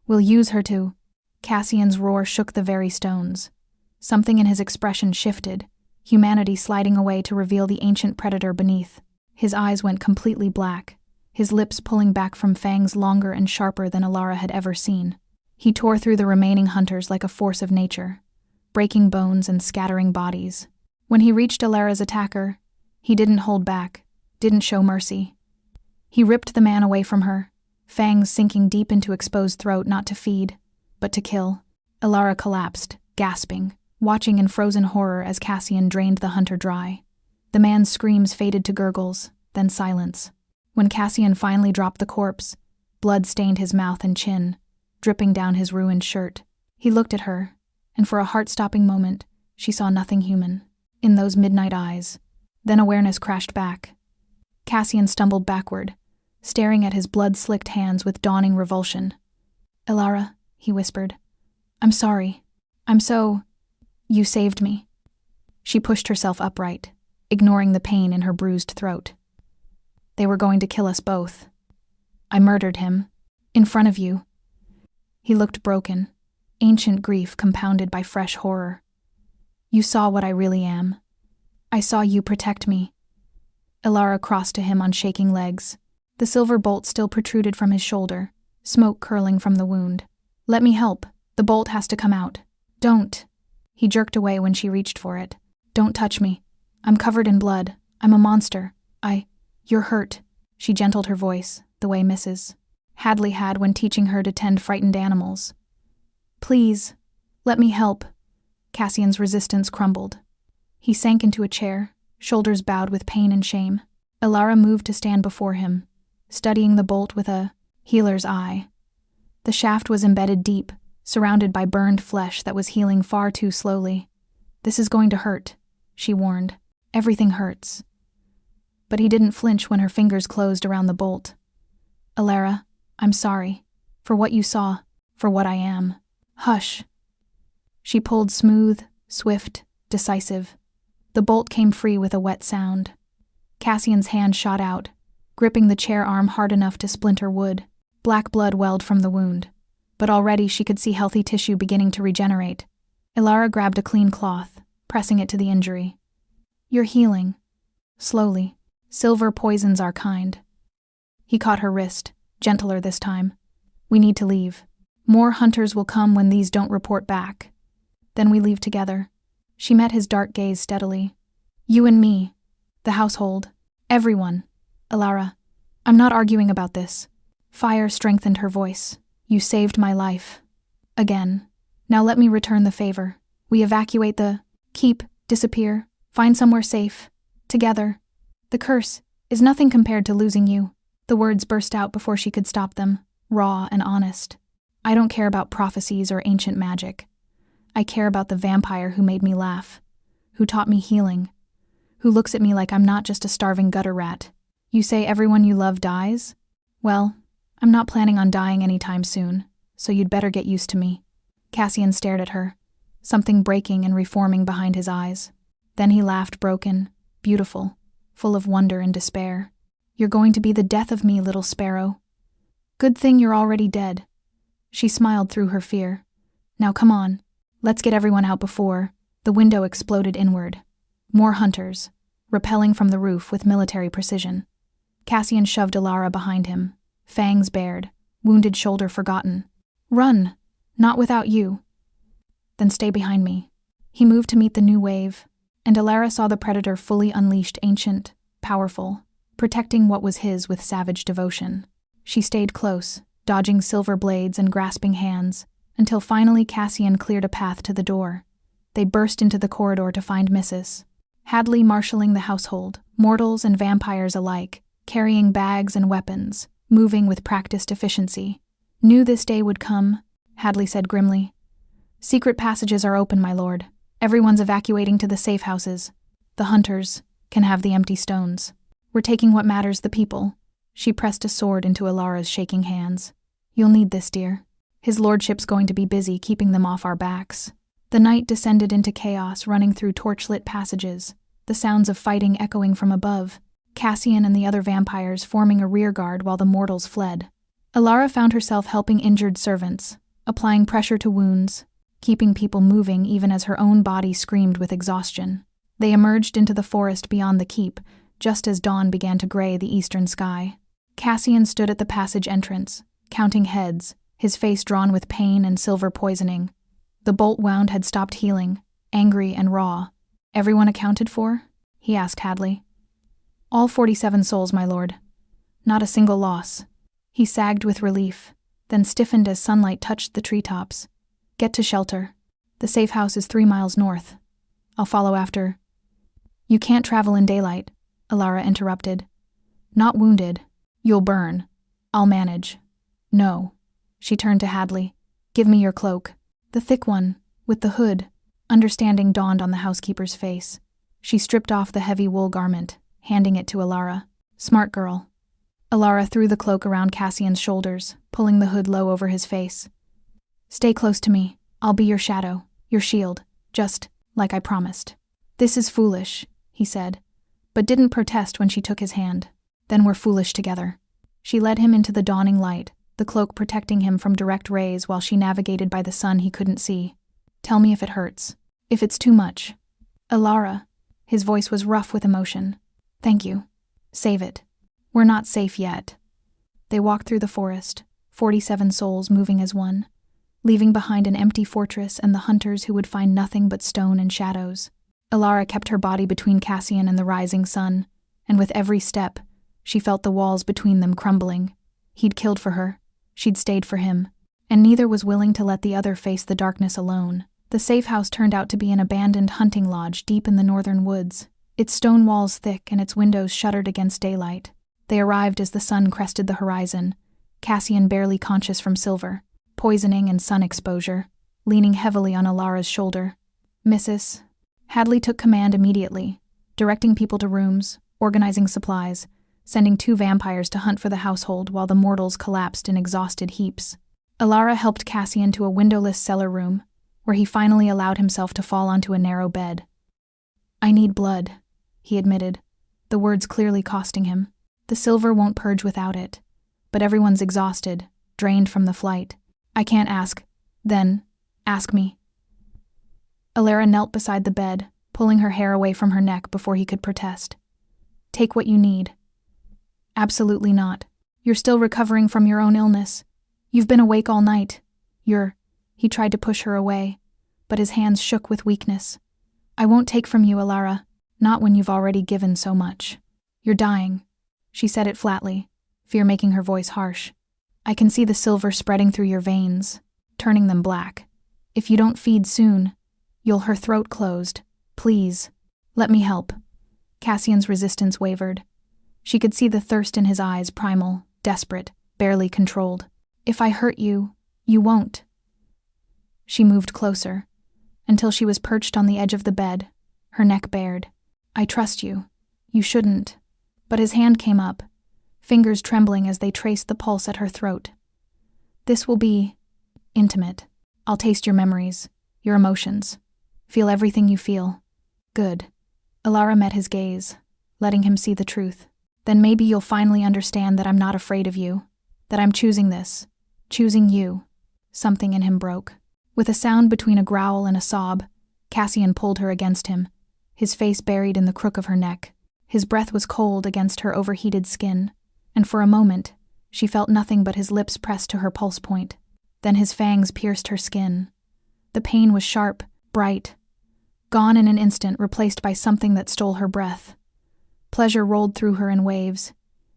"We'll use her to—" Cassian's roar shook the very stones. Something in his expression shifted, humanity sliding away to reveal the ancient predator beneath. His eyes went completely black, his lips pulling back from fangs longer and sharper than Alara had ever seen. He tore through the remaining hunters like a force of nature, breaking bones and scattering bodies. When he reached Alara's attacker, he didn't hold back, didn't show mercy. He ripped the man away from her, fangs sinking deep into exposed throat, not to feed, but to kill. Alara collapsed, gasping, watching in frozen horror as Cassian drained the hunter dry. The man's screams faded to gurgles, then silence. When Cassian finally dropped the corpse, blood stained his mouth and chin, dripping down his ruined shirt. He looked at her, and for a heart-stopping moment, she saw nothing human in those midnight eyes. Then awareness crashed back. Cassian stumbled backward, staring at his blood-slicked hands with dawning revulsion. "Elara," he whispered. "I'm sorry. You saved me." She pushed herself upright, ignoring the pain in her bruised throat. "They were going to kill us both. I murdered him. In front of you." He looked broken, ancient grief compounded by fresh horror. "You saw what I really am. I saw you protect me." Elara crossed to him on shaking legs. The silver bolt still protruded from his shoulder, smoke curling from the wound. "Let me help. The bolt has to come out." "Don't." He jerked away when she reached for it. "Don't touch me. I'm covered in blood. I'm a monster. You're hurt." She gentled her voice, the way Mrs. Hadley had when teaching her to tend frightened animals. "Please, let me help." Cassian's resistance crumbled. He sank into a chair, shoulders bowed with pain and shame. Elara moved to stand before him, studying the bolt with a healer's eye. The shaft was embedded deep, surrounded by burned flesh that was healing far too slowly. "This is going to hurt," she warned. "Everything hurts." But he didn't flinch when her fingers closed around the bolt. "Elara, I'm sorry. For what you saw, for what I am." "Hush." She pulled smooth, swift, decisive. The bolt came free with a wet sound. Cassian's hand shot out, gripping the chair arm hard enough to splinter wood. Black blood welled from the wound, but already she could see healthy tissue beginning to regenerate. Elara grabbed a clean cloth, pressing it to the injury. "You're healing. Slowly. Silver poisons are kind." He caught her wrist, gentler this time. "We need to leave. More hunters will come when these don't report back. Then we leave together." She met his dark gaze steadily. "You and me. The household. Everyone. Elara, I'm not arguing about this." Fire strengthened her voice. "You saved my life. Again. Now let me return the favor. We evacuate the keep, disappear, find somewhere safe. Together. The curse is nothing compared to losing you." The words burst out before she could stop them, raw and honest. "I don't care about prophecies or ancient magic. I care about the vampire who made me laugh, who taught me healing, who looks at me like I'm not just a starving gutter rat. You say everyone you love dies? Well, I'm not planning on dying anytime soon, so you'd better get used to me." Cassian stared at her, something breaking and reforming behind his eyes. Then he laughed broken, beautiful, full of wonder and despair. "You're going to be the death of me, little sparrow. Good thing you're already dead." She smiled through her fear. "Now come on. Let's get everyone out before." The window exploded inward. More hunters, rappelling from the roof with military precision. Cassian shoved Elara behind him, fangs bared, wounded shoulder forgotten. "Run! Not without you." "Then stay behind me." He moved to meet the new wave, and Elara saw the predator fully unleashed, ancient, powerful, protecting what was his with savage devotion. She stayed close, dodging silver blades and grasping hands, until finally Cassian cleared a path to the door. They burst into the corridor to find Mrs. Hadley marshalling the household, mortals and vampires alike, carrying bags and weapons, moving with practiced efficiency. "Knew this day would come," Hadley said grimly. "Secret passages are open, my lord. Everyone's evacuating to the safe houses. The hunters can have the empty stones. We're taking what matters, the people." She pressed a sword into Elara's shaking hands. "You'll need this, dear. His lordship's going to be busy keeping them off our backs." The night descended into chaos, running through torchlit passages, the sounds of fighting echoing from above, Cassian and the other vampires forming a rearguard while the mortals fled. Elara found herself helping injured servants, applying pressure to wounds, keeping people moving even as her own body screamed with exhaustion. They emerged into the forest beyond the keep, just as dawn began to gray the eastern sky. Cassian stood at the passage entrance, counting heads, his face drawn with pain and silver poisoning. The bolt wound had stopped healing, angry and raw. "Everyone accounted for?" he asked Hadley. "All 47 souls, my lord. Not a single loss." He sagged with relief, then stiffened as sunlight touched the treetops. "Get to shelter. The safe house is 3 miles north. I'll follow after." "You can't travel in daylight," Elara interrupted. Not wounded. You'll burn. I'll manage. No. She turned to Hadley. Give me your cloak. The thick one, with the hood. Understanding dawned on the housekeeper's face. She stripped off the heavy wool garment, handing it to Alara. Smart girl. Alara threw the cloak around Cassian's shoulders, pulling the hood low over his face. Stay close to me. I'll be your shadow, your shield, just like I promised. This is foolish, he said, but didn't protest when she took his hand. Then we're foolish together. She led him into the dawning light, the cloak protecting him from direct rays while she navigated by the sun he couldn't see. Tell me if it hurts. If it's too much. Alara. His voice was rough with emotion. Thank you. Save it. We're not safe yet. They walked through the forest, 47 souls moving as one, leaving behind an empty fortress and the hunters who would find nothing but stone and shadows. Alara kept her body between Cassian and the rising sun, and with every step, she felt the walls between them crumbling. He'd killed for her. She'd stayed for him. And neither was willing to let the other face the darkness alone. The safe house turned out to be an abandoned hunting lodge deep in the northern woods, its stone walls thick and its windows shuttered against daylight. They arrived as the sun crested the horizon, Cassian barely conscious from silver, poisoning and sun exposure, leaning heavily on Alara's shoulder. Mrs. Hadley took command immediately, directing people to rooms, organizing supplies, sending 2 vampires to hunt for the household while the mortals collapsed in exhausted heaps. Alara helped Cassian to a windowless cellar room, where he finally allowed himself to fall onto a narrow bed. I need blood, he admitted, the words clearly costing him. The silver won't purge without it, but everyone's exhausted, drained from the flight. I can't ask. Then, ask me. Alara knelt beside the bed, pulling her hair away from her neck before he could protest. Take what you need. Absolutely not. You're still recovering from your own illness. You've been awake all night. He tried to push her away, but his hands shook with weakness. I won't take from you, Alara, not when you've already given so much. You're dying. She said it flatly, fear making her voice harsh. I can see the silver spreading through your veins, turning them black. If you don't feed soon, her throat closed. Please, let me help. Cassian's resistance wavered. She could see the thirst in his eyes, primal, desperate, barely controlled. If I hurt you, you won't. She moved closer, until she was perched on the edge of the bed, her neck bared. I trust you. You shouldn't. But his hand came up, fingers trembling as they traced the pulse at her throat. This will be intimate. I'll taste your memories, your emotions. Feel everything you feel. Good. Alara met his gaze, letting him see the truth. Then maybe you'll finally understand that I'm not afraid of you, that I'm choosing this, choosing you. Something in him broke. With a sound between a growl and a sob, Cassian pulled her against him, his face buried in the crook of her neck. His breath was cold against her overheated skin, and for a moment, she felt nothing but his lips pressed to her pulse point. Then his fangs pierced her skin. The pain was sharp, bright, gone in an instant, replaced by something that stole her breath. Pleasure rolled through her in waves,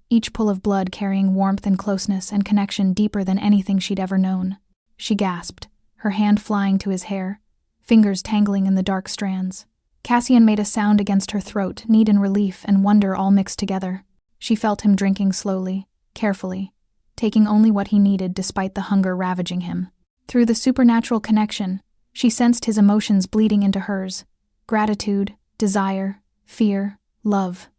each pull of blood carrying warmth and closeness and connection deeper than anything she'd ever known. She gasped, her hand flying to his hair, fingers tangling in the dark strands. Cassian made a sound against her throat, need and relief and wonder all mixed together. She felt him drinking slowly, carefully, taking only what he needed despite the hunger ravaging him. Through the supernatural connection, she sensed his emotions bleeding into hers. Gratitude, desire, fear, love.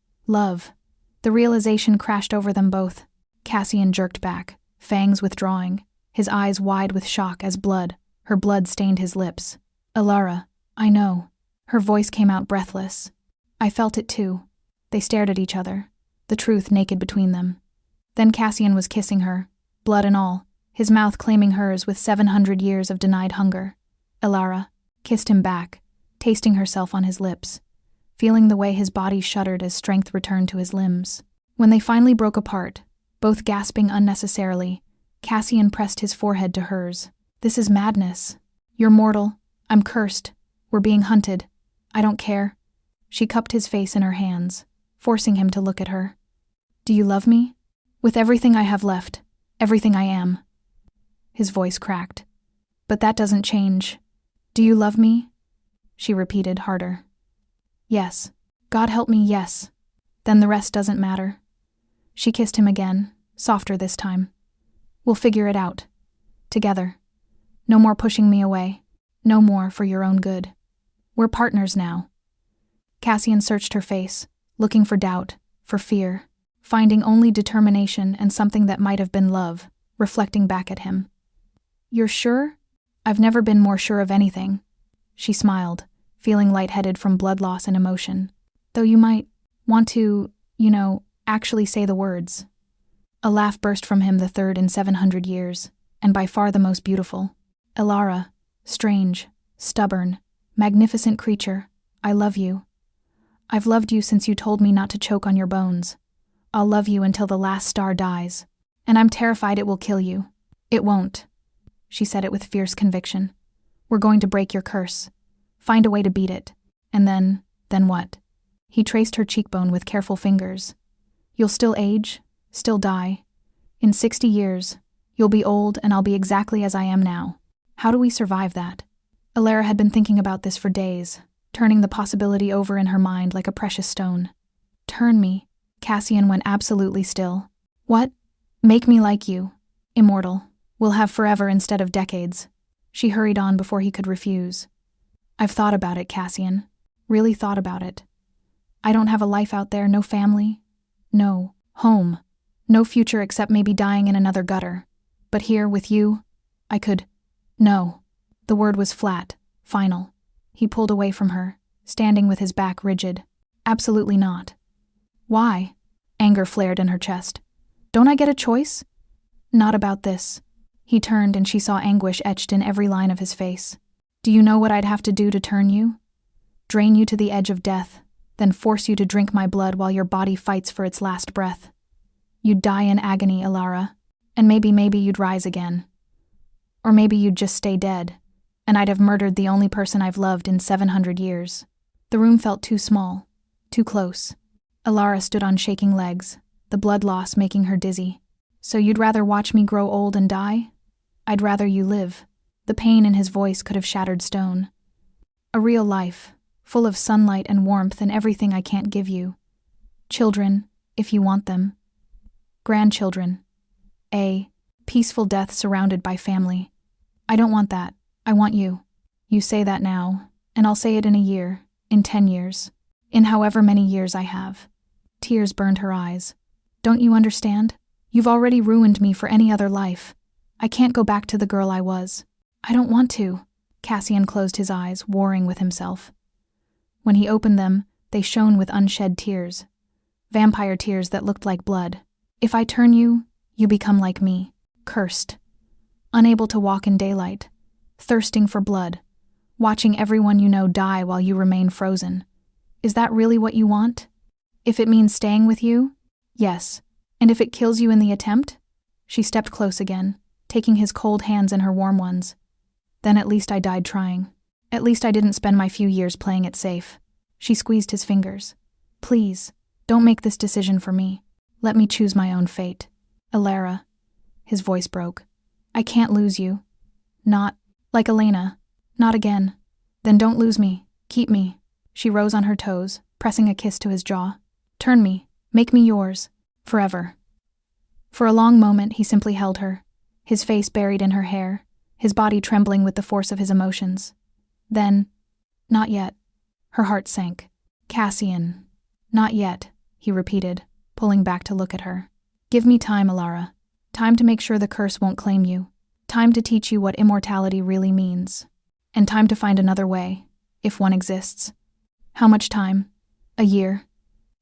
The realization crashed over them both. Cassian jerked back, fangs withdrawing, his eyes wide with shock as her blood stained his lips. Alara, I know. Her voice came out breathless. I felt it too. They stared at each other, the truth naked between them. Then Cassian was kissing her, blood and all, his mouth claiming hers with 700 years of denied hunger. Alara kissed him back, tasting herself on his lips, feeling the way his body shuddered as strength returned to his limbs. When they finally broke apart, both gasping unnecessarily, Cassian pressed his forehead to hers. This is madness. You're mortal. I'm cursed. We're being hunted. I don't care. She cupped his face in her hands, forcing him to look at her. Do you love me? With everything I have left, everything I am. His voice cracked. But that doesn't change. Do you love me? She repeated harder. Yes. God help me, yes. Then the rest doesn't matter. She kissed him again, softer this time. We'll figure it out. Together. No more pushing me away. No more for your own good. We're partners now. Cassian searched her face, looking for doubt, for fear, finding only determination and something that might have been love, reflecting back at him. You're sure? I've never been more sure of anything. She smiled, feeling lightheaded from blood loss and emotion. Though you might want to, actually say the words. A laugh burst from him, the third in 700 years, and by far the most beautiful. Elara, strange, stubborn, magnificent creature, I love you. I've loved you since you told me not to choke on your bones. I'll love you until the last star dies, and I'm terrified it will kill you. It won't. She said it with fierce conviction. We're going to break your curse. Find a way to beat it. And then what? He traced her cheekbone with careful fingers. You'll still age, still die. In 60 years, you'll be old and I'll be exactly as I am now. How do we survive that? Elara had been thinking about this for days, turning the possibility over in her mind like a precious stone. Turn me. Cassian went absolutely still. What? Make me like you. Immortal. We'll have forever instead of decades. She hurried on before he could refuse. I've thought about it, Cassian. Really thought about it. I don't have a life out there, no family. No home. No future except maybe dying in another gutter. But here, with you, I could... No. The word was flat, final. He pulled away from her, standing with his back rigid. Absolutely not. Why? Anger flared in her chest. Don't I get a choice? Not about this. He turned and she saw anguish etched in every line of his face. Do you know what I'd have to do to turn you? Drain you to the edge of death, then force you to drink my blood while your body fights for its last breath. You'd die in agony, Elara, and maybe you'd rise again. Or maybe you'd just stay dead, and I'd have murdered the only person I've loved in 700 years. The room felt too small, too close. Elara stood on shaking legs, the blood loss making her dizzy. So you'd rather watch me grow old and die? I'd rather you live. The pain in his voice could have shattered stone. A real life, full of sunlight and warmth and everything I can't give you. Children, if you want them. Grandchildren. A peaceful death surrounded by family. I don't want that. I want you. You say that now, and I'll say it in a year, in 10 years, in however many years I have. Tears burned her eyes. Don't you understand? You've already ruined me for any other life. I can't go back to the girl I was. I don't want to. Cassian closed his eyes, warring with himself. When he opened them, they shone with unshed tears. Vampire tears that looked like blood. If I turn you, you become like me. Cursed. Unable to walk in daylight. Thirsting for blood. Watching everyone you know die while you remain frozen. Is that really what you want? If it means staying with you? Yes. And if it kills you in the attempt? She stepped close again, taking his cold hands in her warm ones. Then at least I died trying. At least I didn't spend my few years playing it safe. She squeezed his fingers. Please, don't make this decision for me. Let me choose my own fate. Elara. His voice broke. I can't lose you. Not like Elena. Not again. Then don't lose me. Keep me. She rose on her toes, pressing a kiss to his jaw. Turn me. Make me yours. Forever. For a long moment, he simply held her, his face buried in her hair, his body trembling with the force of his emotions. Then, not yet. Her heart sank. Cassian. Not yet, he repeated, pulling back to look at her. Give me time, Elara. Time to make sure the curse won't claim you. Time to teach you what immortality really means. And time to find another way, if one exists. How much time? A year.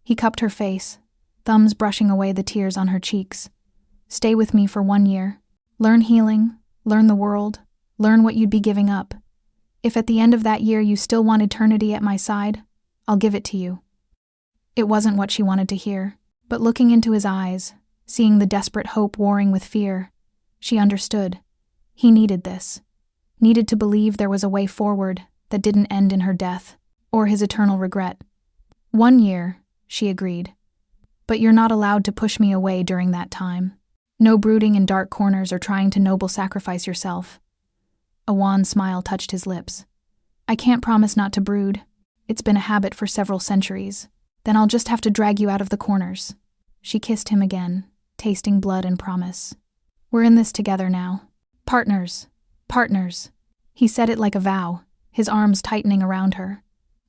He cupped her face, thumbs brushing away the tears on her cheeks. Stay with me for 1 year. Learn healing, learn the world, learn what you'd be giving up. If at the end of that year you still want eternity at my side, I'll give it to you. It wasn't what she wanted to hear, but looking into his eyes, seeing the desperate hope warring with fear, she understood. He needed this. Needed to believe there was a way forward that didn't end in her death, or his eternal regret. 1 year, she agreed. But you're not allowed to push me away during that time. No brooding in dark corners or trying to noble sacrifice yourself. A wan smile touched his lips. I can't promise not to brood. It's been a habit for several centuries. Then I'll just have to drag you out of the corners. She kissed him again, tasting blood and promise. "We're in this together now. Partners. Partners." He said it like a vow, his arms tightening around her.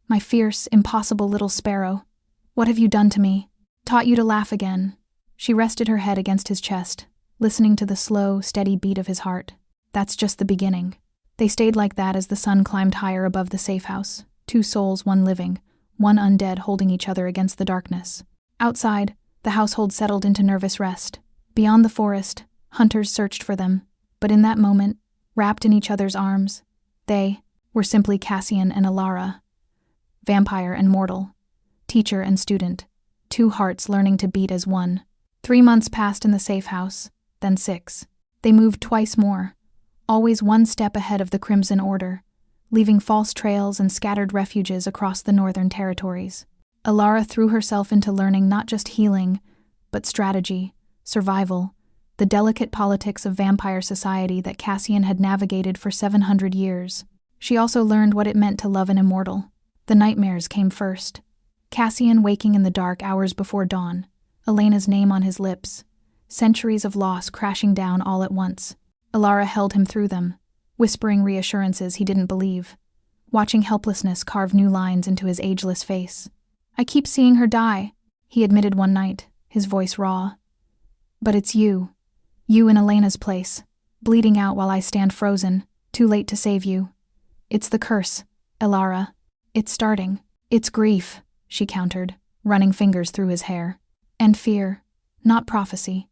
"My fierce, impossible little sparrow. What have you done to me? Taught you to laugh again." She rested her head against his chest, listening to the slow, steady beat of his heart. That's just the beginning. They stayed like that as the sun climbed higher above the safe house, two souls, one living, one undead, holding each other against the darkness. Outside, the household settled into nervous rest. Beyond the forest, hunters searched for them, but in that moment, wrapped in each other's arms, they were simply Cassian and Alara, vampire and mortal, teacher and student, two hearts learning to beat as one. 3 months passed in the safe house, then 6. They moved twice more, always one step ahead of the Crimson Order, leaving false trails and scattered refuges across the northern territories. Alara threw herself into learning not just healing, but strategy, survival, the delicate politics of vampire society that Cassian had navigated for 700 years. She also learned what it meant to love an immortal. The nightmares came first. Cassian waking in the dark hours before dawn, Elena's name on his lips, centuries of loss crashing down all at once. Alara held him through them, whispering reassurances he didn't believe, watching helplessness carve new lines into his ageless face. "I keep seeing her die," he admitted one night, his voice raw. "But it's you in Elena's place, bleeding out while I stand frozen, too late to save you. It's the curse, Alara. It's starting. It's grief," she countered, running fingers through his hair. "And fear, not prophecy."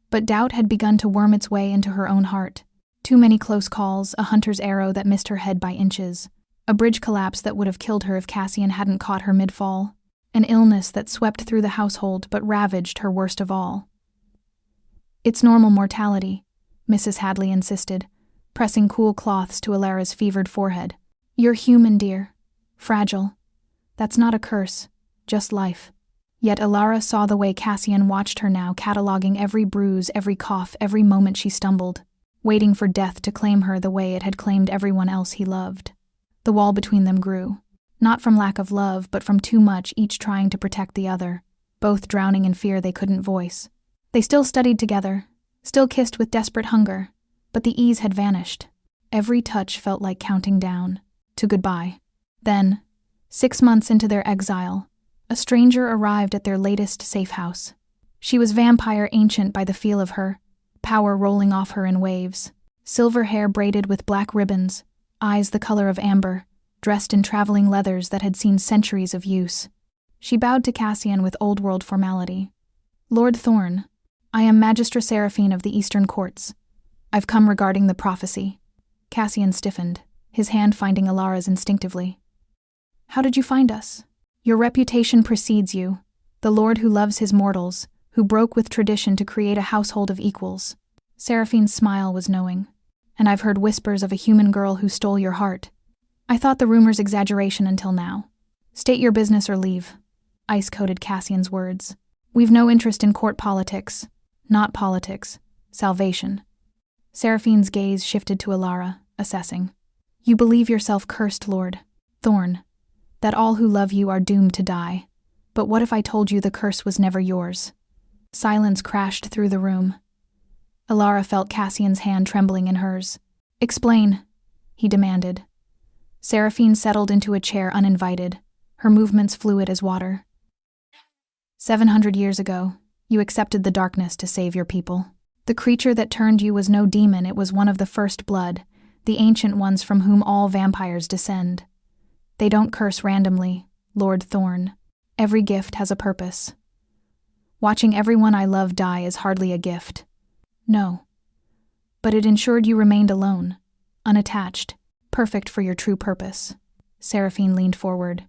But doubt had begun to worm its way into her own heart. Too many close calls, a hunter's arrow that missed her head by inches, a bridge collapse that would have killed her if Cassian hadn't caught her mid-fall, an illness that swept through the household but ravaged her worst of all. "It's normal mortality," Mrs. Hadley insisted, pressing cool cloths to Alara's fevered forehead. "You're human, dear. Fragile. That's not a curse, just life." Yet Alara saw the way Cassian watched her now, cataloging every bruise, every cough, every moment she stumbled, waiting for death to claim her the way it had claimed everyone else he loved. The wall between them grew, not from lack of love, but from too much, each trying to protect the other, both drowning in fear they couldn't voice. They still studied together, still kissed with desperate hunger, but the ease had vanished. Every touch felt like counting down to goodbye. Then, 6 months into their exile, a stranger arrived at their latest safe house. She was vampire ancient by the feel of her, power rolling off her in waves, silver hair braided with black ribbons, eyes the color of amber, dressed in traveling leathers that had seen centuries of use. She bowed to Cassian with old-world formality. "Lord Thorn, I am Magistra Seraphine of the Eastern Courts. I've come regarding the prophecy." Cassian stiffened, his hand finding Alara's instinctively. "How did you find us?" "Your reputation precedes you, the lord who loves his mortals, who broke with tradition to create a household of equals." Seraphine's smile was knowing. "And I've heard whispers of a human girl who stole your heart. I thought the rumor's exaggeration until now. State your business or leave," ice-coated Cassian's words. "We've no interest in court politics. Not politics. Salvation." Seraphine's gaze shifted to Alara, assessing. "You believe yourself cursed, Lord Thorn, that all who love you are doomed to die. But what if I told you the curse was never yours?" Silence crashed through the room. Alara felt Cassian's hand trembling in hers. "Explain," he demanded. Seraphine settled into a chair uninvited, her movements fluid as water. 700 years ago, you accepted the darkness to save your people. The creature that turned you was no demon, it was one of the first blood, the ancient ones from whom all vampires descend. They don't curse randomly, Lord Thorn. Every gift has a purpose. Watching everyone I love die is hardly a gift. No. But it ensured you remained alone, unattached, perfect for your true purpose." Seraphine leaned forward.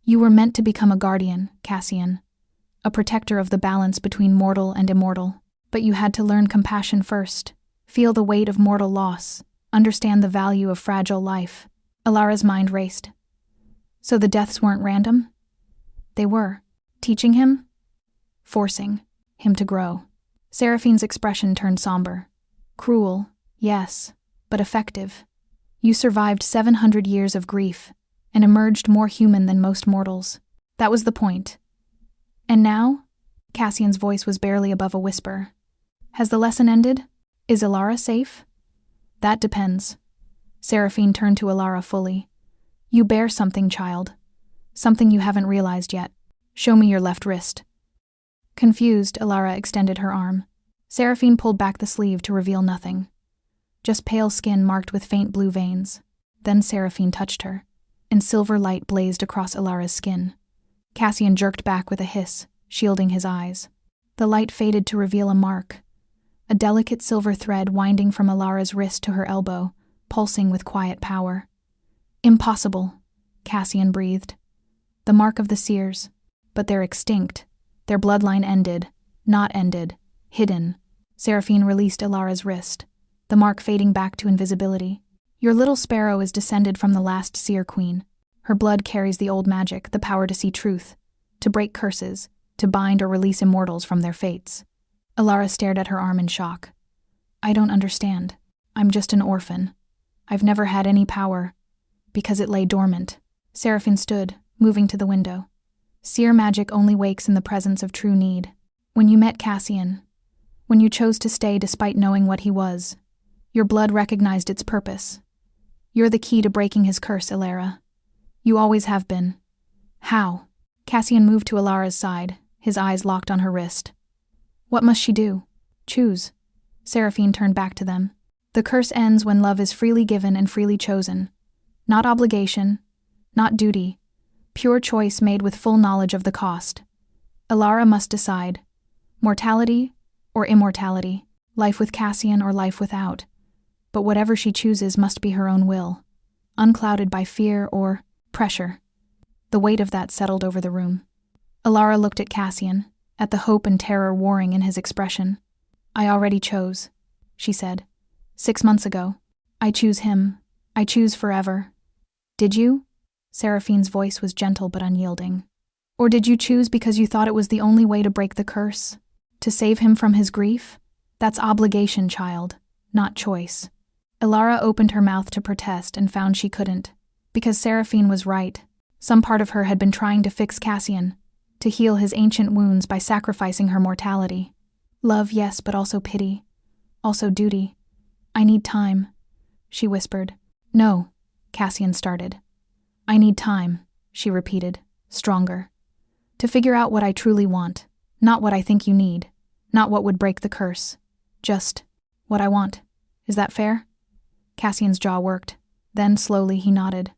"You were meant to become a guardian, Cassian, a protector of the balance between mortal and immortal. But you had to learn compassion first, feel the weight of mortal loss, understand the value of fragile life." Alara's mind raced. "So the deaths weren't random?" "They were. Teaching him? Forcing him to grow." Seraphine's expression turned somber. "Cruel, yes, but effective. You survived 700 years of grief and emerged more human than most mortals. That was the point. And now, Cassian's voice was barely above a whisper. Has the lesson ended? Is Ilara safe? That depends. Seraphine turned to Ilara fully. You bear something, child. Something you haven't realized yet. Show me your left wrist. Confused, Ilara extended her arm. Seraphine pulled back the sleeve to reveal nothing. Just pale skin marked with faint blue veins. Then Seraphine touched her, and silver light blazed across Ilara's skin. Cassian jerked back with a hiss, shielding his eyes. The light faded to reveal a mark. A delicate silver thread winding from Ilara's wrist to her elbow, pulsing with quiet power. Impossible, Cassian breathed. The mark of the seers. But they're extinct. Their bloodline ended. Not ended. Hidden. Seraphine released Ilara's wrist, the mark fading back to invisibility. Your little sparrow is descended from the last seer queen. Her blood carries the old magic, the power to see truth, to break curses, to bind or release immortals from their fates. Ilara stared at her arm in shock. I don't understand. I'm just an orphan. I've never had any power, because it lay dormant. Seraphine stood, moving to the window. Seer magic only wakes in the presence of true need. When you met Cassian, when you chose to stay despite knowing what he was, your blood recognized its purpose. You're the key to breaking his curse, Ilara. You always have been. How? Cassian moved to Ilara's side, his eyes locked on her wrist. What must she do? Choose. Seraphine turned back to them. The curse ends when love is freely given and freely chosen. Not obligation, not duty. Pure choice made with full knowledge of the cost. Ilara must decide. Mortality or immortality. Life with Cassian or life without. But whatever she chooses must be her own will. Unclouded by fear or pressure. The weight of that settled over the room. Ilara looked at Cassian, at the hope and terror warring in his expression. I already chose, she said. 6 months ago. I choose him. I choose forever. Did you? Seraphine's voice was gentle but unyielding. Or did you choose because you thought it was the only way to break the curse? To save him from his grief? That's obligation, child, not choice. Ilara opened her mouth to protest and found she couldn't. Because Seraphine was right. Some part of her had been trying to fix Cassian, to heal his ancient wounds by sacrificing her mortality. Love, yes, but also pity. Also duty. I need time, she whispered. No, Cassian started. I need time, she repeated, stronger. To figure out what I truly want, not what I think you need, not what would break the curse. Just what I want. Is that fair? Cassian's jaw worked. Then, slowly, he nodded.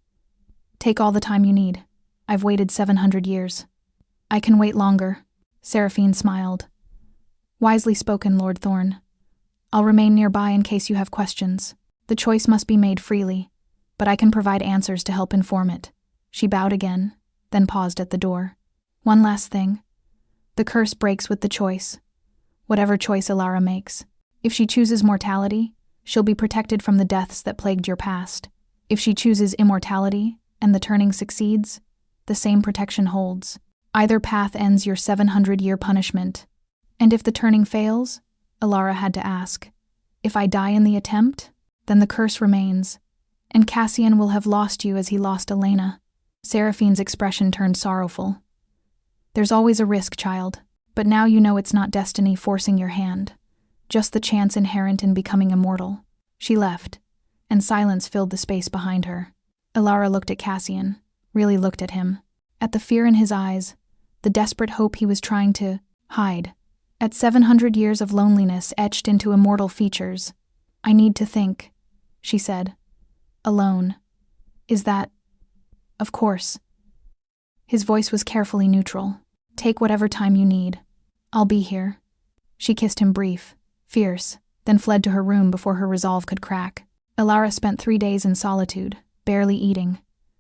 Take all the time you need. I've waited 700 years. I can wait longer. Seraphine smiled. Wisely spoken, Lord Thorn. I'll remain nearby in case you have questions. The choice must be made freely, but I can provide answers to help inform it. She bowed again, then paused at the door. One last thing. The curse breaks with the choice. Whatever choice Ilara makes. If she chooses mortality, she'll be protected from the deaths that plagued your past. If she chooses immortality, and the turning succeeds, the same protection holds. Either path ends your 700-year punishment. And if the turning fails, Ilara had to ask, if I die in the attempt, then the curse remains, and Cassian will have lost you as he lost Elena. Seraphine's expression turned sorrowful. There's always a risk, child, but now you know it's not destiny forcing your hand, just the chance inherent in becoming immortal. She left, and silence filled the space behind her. Ilara looked at Cassian, really looked at him, at the fear in his eyes, the desperate hope he was trying to hide. At 700 years of loneliness etched into immortal features. I need to think, she said. Alone. Is that? Of course. His voice was carefully neutral. Take whatever time you need. I'll be here. She kissed him brief, fierce, then fled to her room before her resolve could crack. Ilara spent 3 days in solitude, barely eating,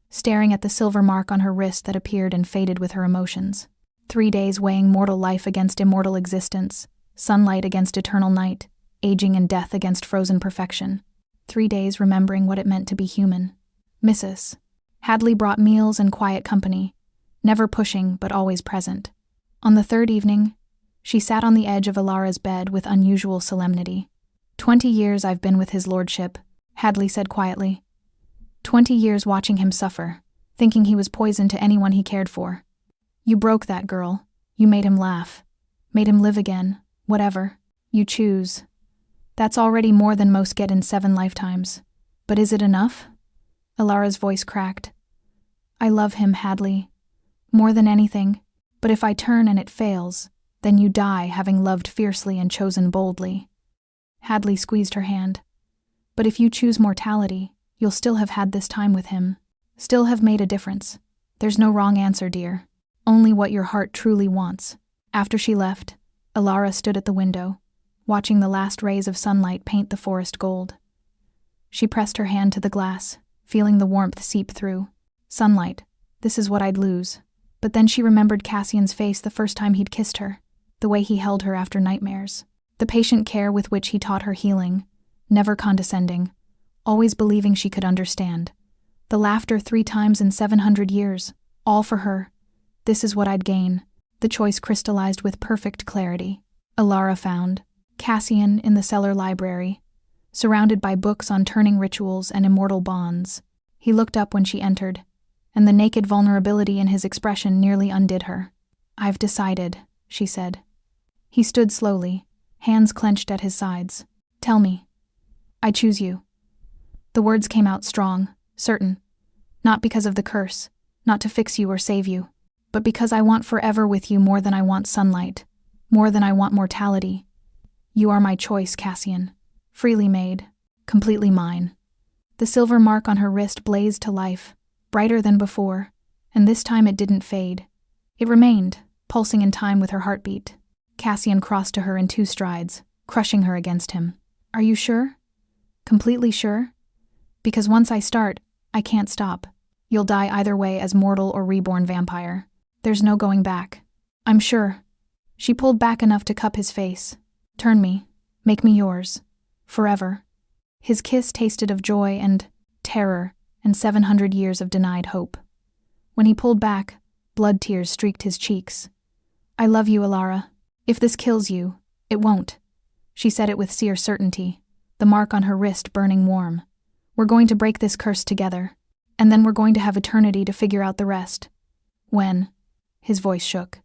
staring at the silver mark on her wrist that appeared and faded with her emotions. 3 days weighing mortal life against immortal existence, sunlight against eternal night, aging and death against frozen perfection. 3 days remembering what it meant to be human. Mrs. Hadley brought meals and quiet company, never pushing but always present. On the 3rd evening, she sat on the edge of Ilara's bed with unusual solemnity. 20 years I've been with his lordship, Hadley said quietly. 20 years watching him suffer, thinking he was poison to anyone he cared for. You broke that girl. You made him laugh. Made him live again. Whatever. You choose. That's already more than most get in 7 lifetimes. But is it enough? Alara's voice cracked. I love him, Hadley. More than anything. But if I turn and it fails, then you die having loved fiercely and chosen boldly. Hadley squeezed her hand. But if you choose mortality, you'll still have had this time with him. Still have made a difference. There's no wrong answer, dear. Only what your heart truly wants. After she left, Alara stood at the window, watching the last rays of sunlight paint the forest gold. She pressed her hand to the glass, feeling the warmth seep through. Sunlight, this is what I'd lose. But then she remembered Cassian's face the first time he'd kissed her, the way he held her after nightmares, the patient care with which he taught her healing, never condescending, always believing she could understand. The laughter 3 times in 700 years, all for her. This is what I'd gain. The choice crystallized with perfect clarity. Alara found Cassian in the cellar library, surrounded by books on turning rituals and immortal bonds. He looked up when she entered, and the naked vulnerability in his expression nearly undid her. I've decided, she said. He stood slowly, hands clenched at his sides. Tell me. I choose you. The words came out strong, certain. Not because of the curse, not to fix you or save you, but because I want forever with you more than I want sunlight, more than I want mortality. You are my choice, Cassian. Freely made, completely mine. The silver mark on her wrist blazed to life, brighter than before, and this time it didn't fade. It remained, pulsing in time with her heartbeat. Cassian crossed to her in 2 strides, crushing her against him. Are you sure? Completely sure? Because once I start, I can't stop. You'll die either way as mortal or reborn vampire. There's no going back. I'm sure. She pulled back enough to cup his face. Turn me. Make me yours. Forever. His kiss tasted of joy and terror and 700 years of denied hope. When he pulled back, blood tears streaked his cheeks. I love you, Alara. If this kills you, it won't. She said it with sear certainty, the mark on her wrist burning warm. We're going to break this curse together, and then we're going to have eternity to figure out the rest. When? His voice shook.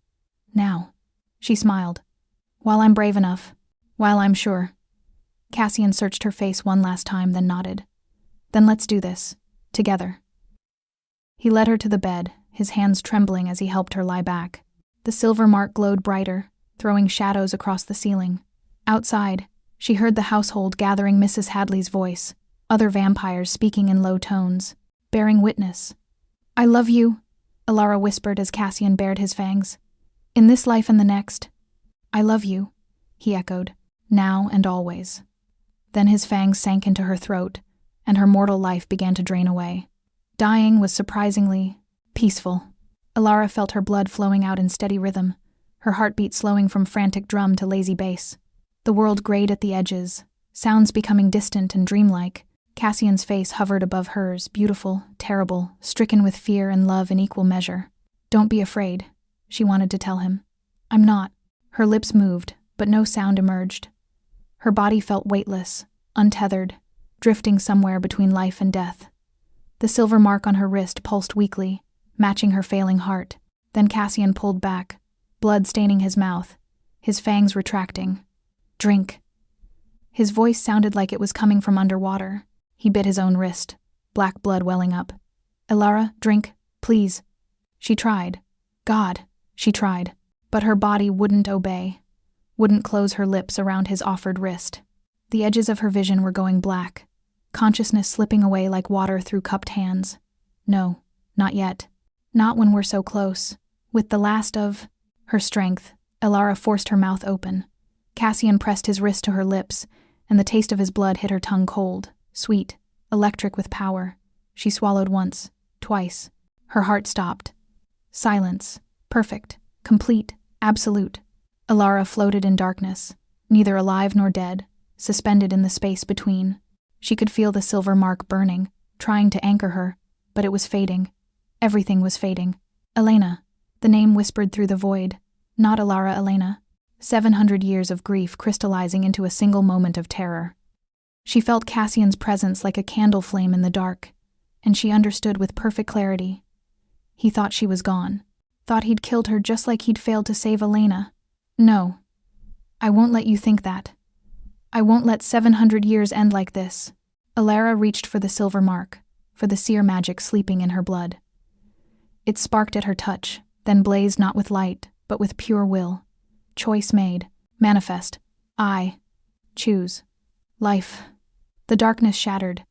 Now. She smiled. While I'm brave enough. While I'm sure. Cassian searched her face one last time, then nodded. Then let's do this. Together. He led her to the bed, his hands trembling as he helped her lie back. The silver mark glowed brighter, throwing shadows across the ceiling. Outside, she heard the household gathering Mrs. Hadley's voice, other vampires speaking in low tones, bearing witness. I love you, Alara whispered as Cassian bared his fangs. In this life and the next. I love you, he echoed, now and always. Then his fangs sank into her throat, and her mortal life began to drain away. Dying was surprisingly peaceful. Alara felt her blood flowing out in steady rhythm, her heartbeat slowing from frantic drum to lazy bass. The world grayed at the edges, sounds becoming distant and dreamlike. Cassian's face hovered above hers, beautiful, terrible, stricken with fear and love in equal measure. Don't be afraid, she wanted to tell him. I'm not. Her lips moved, but no sound emerged. Her body felt weightless, untethered, drifting somewhere between life and death. The silver mark on her wrist pulsed weakly, matching her failing heart. Then Cassian pulled back, blood staining his mouth, his fangs retracting. Drink. His voice sounded like it was coming from underwater. He bit his own wrist, black blood welling up. Alara, drink, please. She tried. God, she tried. But her body wouldn't obey, wouldn't close her lips around his offered wrist. The edges of her vision were going black, consciousness slipping away like water through cupped hands. No, not yet. Not when we're so close. With the last of her strength, Alara forced her mouth open. Cassian pressed his wrist to her lips, and the taste of his blood hit her tongue cold, sweet, electric with power. She swallowed once, twice. Her heart stopped. Silence. Perfect. Complete. Absolute. Alara floated in darkness, neither alive nor dead, suspended in the space between. She could feel the silver mark burning, trying to anchor her, but it was fading. Everything was fading. Elena. The name whispered through the void. Not Alara Elena. 700 years of grief crystallizing into a single moment of terror. She felt Cassian's presence like a candle flame in the dark, and she understood with perfect clarity. He thought she was gone. Thought he'd killed her just like he'd failed to save Elena. No. I won't let you think that. I won't let 700 years end like this. Alara reached for the silver mark, for the seer magic sleeping in her blood. It sparked at her touch, then blazed not with light, but with pure will. Choice made. Manifest. I choose. Life. The darkness shattered.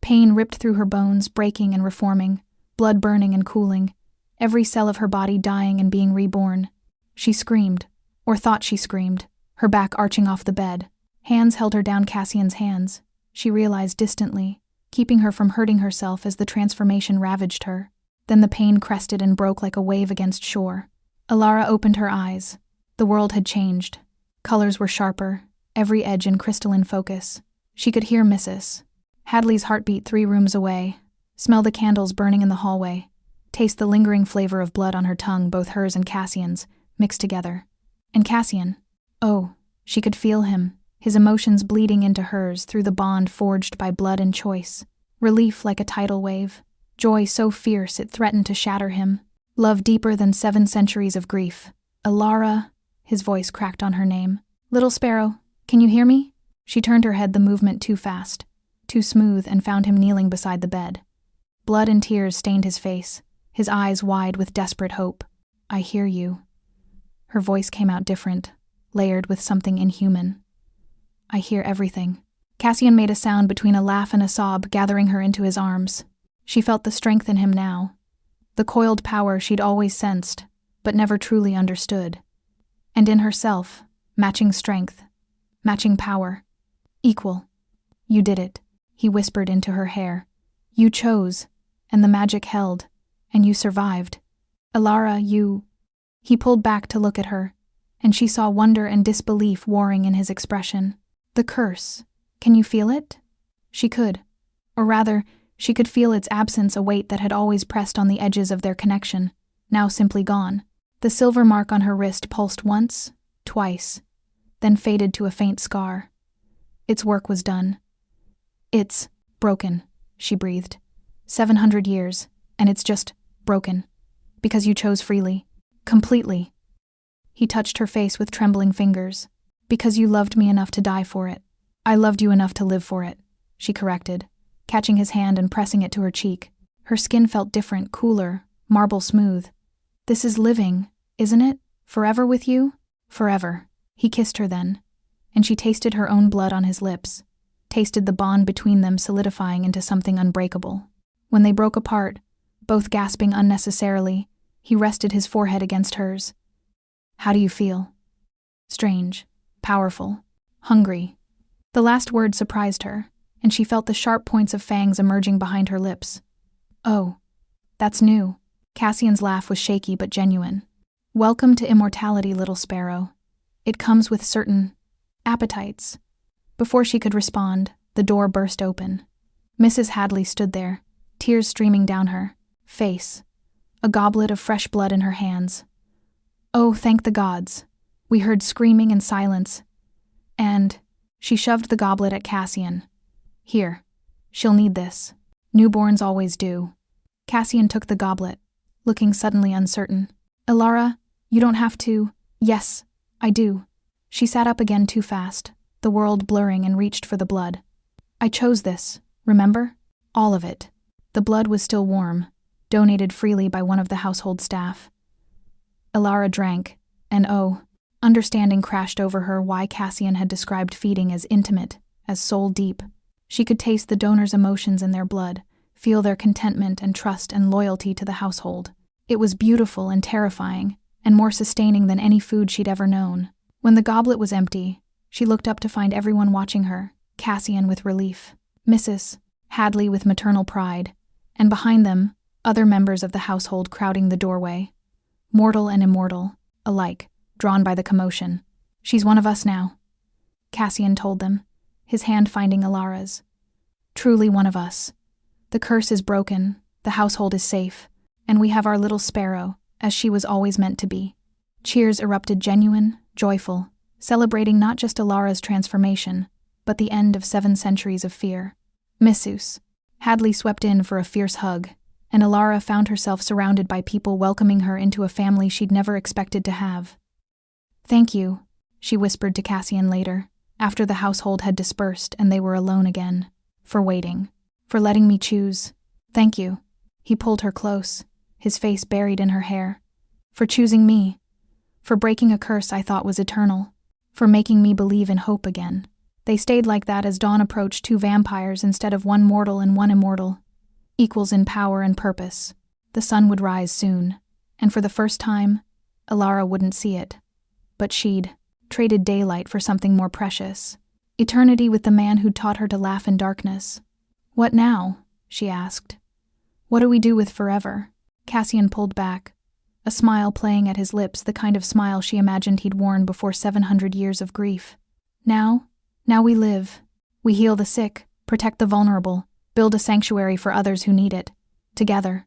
Pain ripped through her bones, breaking and reforming, blood burning and cooling, every cell of her body dying and being reborn. She screamed, or thought she screamed, her back arching off the bed. Hands held her down Cassian's hands. She realized distantly, keeping her from hurting herself as the transformation ravaged her. Then the pain crested and broke like a wave against shore. Alara opened her eyes. The world had changed. Colors were sharper, every edge in crystalline focus. She could hear Mrs. Hadley's heartbeat 3 rooms away, smell the candles burning in the hallway, taste the lingering flavor of blood on her tongue, both hers and Cassian's, mixed together. And Cassian. Oh, she could feel him, his emotions bleeding into hers through the bond forged by blood and choice. Relief like a tidal wave. Joy so fierce it threatened to shatter him. Love deeper than 7 centuries of grief. Alara, his voice cracked on her name. Little Sparrow, can you hear me? She turned her head, the movement too fast, too smooth, and found him kneeling beside the bed. Blood and tears stained his face, his eyes wide with desperate hope. I hear you. Her voice came out different, layered with something inhuman. I hear everything. Cassian made a sound between a laugh and a sob, gathering her into his arms. She felt the strength in him now, the coiled power she'd always sensed, but never truly understood. And in herself, matching strength, matching power, equal. You did it, he whispered into her hair. You chose, and the magic held, and you survived. Alara, you... He pulled back to look at her, and she saw wonder and disbelief warring in his expression. The curse. Can you feel it? She could. Or rather, she could feel its absence, a weight that had always pressed on the edges of their connection, now simply gone. The silver mark on her wrist pulsed once, twice, then faded to a faint scar. Its work was done. It's broken, she breathed. 700 years, and it's just broken. Because you chose freely. Completely. He touched her face with trembling fingers. Because you loved me enough to die for it. I loved you enough to live for it, she corrected, catching his hand and pressing it to her cheek. Her skin felt different, cooler, marble smooth. This is living, isn't it? Forever with you? Forever. He kissed her then, and she tasted her own blood on his lips, tasted the bond between them solidifying into something unbreakable. When they broke apart, both gasping unnecessarily, he rested his forehead against hers. How do you feel? Strange, powerful, hungry. The last word surprised her, and she felt the sharp points of fangs emerging behind her lips. Oh, that's new. Cassian's laugh was shaky but genuine. Welcome to immortality, little sparrow. It comes with certain appetites. Before she could respond, the door burst open. Mrs. Hadley stood there, tears streaming down her face, a goblet of fresh blood in her hands. Oh, thank the gods. We heard screaming and silence. And she shoved the goblet at Cassian. Here, she'll need this. Newborns always do. Cassian took the goblet, looking suddenly uncertain. Alara, you don't have to. Yes, I do. She sat up again too fast, the world blurring, and reached for the blood. I chose this, remember? All of it. The blood was still warm, donated freely by one of the household staff. Alara drank, and understanding crashed over her why Cassian had described feeding as intimate, as soul-deep. She could taste the donor's emotions in their blood, feel their contentment and trust and loyalty to the household. It was beautiful and terrifying, and more sustaining than any food she'd ever known. When the goblet was empty, she looked up to find everyone watching her, Cassian with relief, Mrs. Hadley with maternal pride, and behind them, other members of the household crowding the doorway. Mortal and immortal, alike, drawn by the commotion. She's one of us now, Cassian told them, his hand finding Alara's. Truly one of us. The curse is broken, the household is safe, and we have our little sparrow, as she was always meant to be. Cheers erupted, genuine, joyful, celebrating not just Alara's transformation, but the end of 7 centuries of fear. Mrs. Hadley swept in for a fierce hug, and Alara found herself surrounded by people welcoming her into a family she'd never expected to have. Thank you, she whispered to Cassian later, after the household had dispersed and they were alone again. For waiting. For letting me choose. Thank you. He pulled her close, his face buried in her hair. For choosing me. For breaking a curse I thought was eternal. For making me believe in hope again. They stayed like that as dawn approached, 2 vampires instead of 1 mortal and 1 immortal. Equals in power and purpose. The sun would rise soon, and for the first time, Alara wouldn't see it. But she'd traded daylight for something more precious. Eternity with the man who'd taught her to laugh in darkness. What now? She asked. What do we do with forever? Cassian pulled back, a smile playing at his lips, the kind of smile she imagined he'd worn before 700 years of grief. Now we live. We heal the sick, protect the vulnerable, build a sanctuary for others who need it. Together.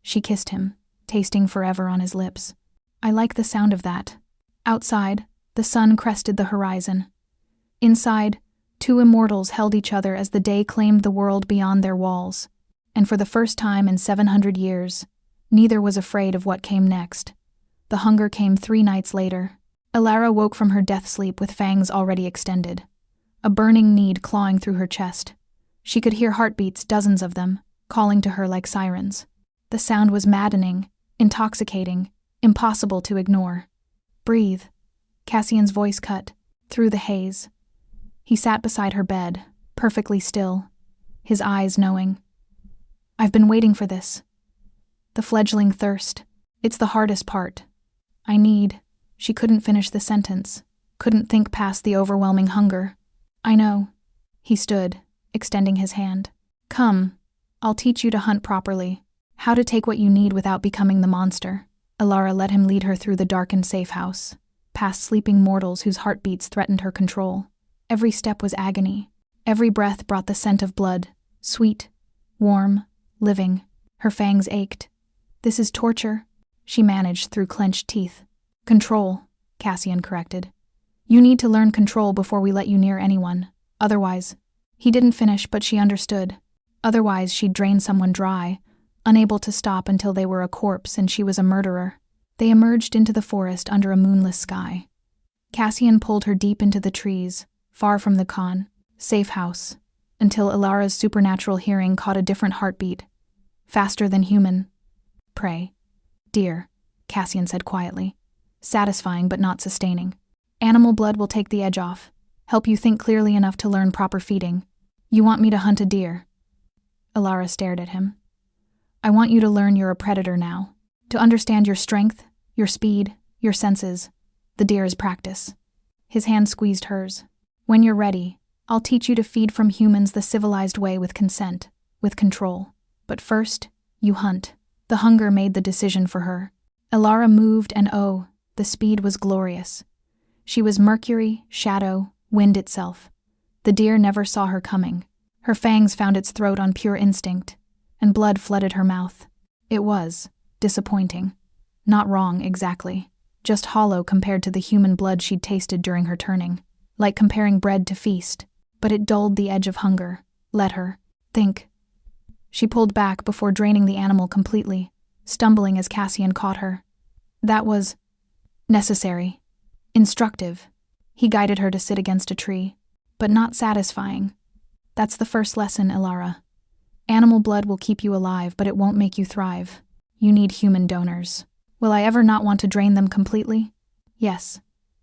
She kissed him, tasting forever on his lips. I like the sound of that. Outside, the sun crested the horizon. Inside, 2 immortals held each other as the day claimed the world beyond their walls. And for the first time in 700 years, neither was afraid of what came next. The hunger came 3 nights later. Alara woke from her death sleep with fangs already extended, a burning need clawing through her chest. She could hear heartbeats, dozens of them, calling to her like sirens. The sound was maddening, intoxicating, impossible to ignore. Breathe. Cassian's voice cut through the haze. He sat beside her bed, perfectly still, his eyes knowing. I've been waiting for this. The fledgling thirst. It's the hardest part. I need. She couldn't finish the sentence, couldn't think past the overwhelming hunger. I know. He stood, extending his hand. Come, I'll teach you to hunt properly, how to take what you need without becoming the monster. Alara let him lead her through the darkened safe house, past sleeping mortals whose heartbeats threatened her control. Every step was agony. Every breath brought the scent of blood, sweet, warm, living. Her fangs ached. This is torture, she managed through clenched teeth. Control, Cassian corrected. You need to learn control before we let you near anyone. Otherwise, he didn't finish, but she understood. Otherwise, she'd drain someone dry, unable to stop until they were a corpse and she was a murderer. They emerged into the forest under a moonless sky. Cassian pulled her deep into the trees, far from the safe house, until Alara's supernatural hearing caught a different heartbeat, faster than human. Pray. Dear, Cassian said quietly. Satisfying but not sustaining. Animal blood will take the edge off, help you think clearly enough to learn proper feeding. You want me to hunt a deer? Alara stared at him. I want you to learn you're a predator now, to understand your strength, your speed, your senses. The deer is practice. His hand squeezed hers. When you're ready, I'll teach you to feed from humans the civilized way with consent, with control. But first, you hunt. The hunger made the decision for her. Alara moved and the speed was glorious. She was mercury, shadow, wind itself. The deer never saw her coming. Her fangs found its throat on pure instinct, and blood flooded her mouth. It was disappointing. Not wrong, exactly. Just hollow compared to the human blood she'd tasted during her turning. Like comparing bread to feast. But it dulled the edge of hunger. Let her think. She pulled back before draining the animal completely, stumbling as Cassian caught her. That was necessary. Instructive. He guided her to sit against a tree. But not satisfying. That's the first lesson, Alara. Animal blood will keep you alive, but it won't make you thrive. You need human donors. Will I ever not want to drain them completely? Yes.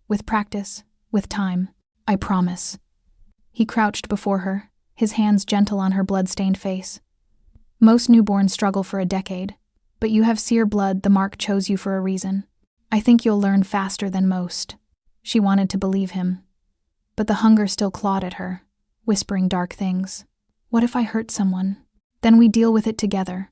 With practice, with time. I promise. He crouched before her, his hands gentle on her blood-stained face. Most newborns struggle for a decade, but you have seer blood. The mark chose you for a reason. I think you'll learn faster than most. She wanted to believe him, but the hunger still clawed at her, whispering dark things. What if I hurt someone? Then we deal with it together.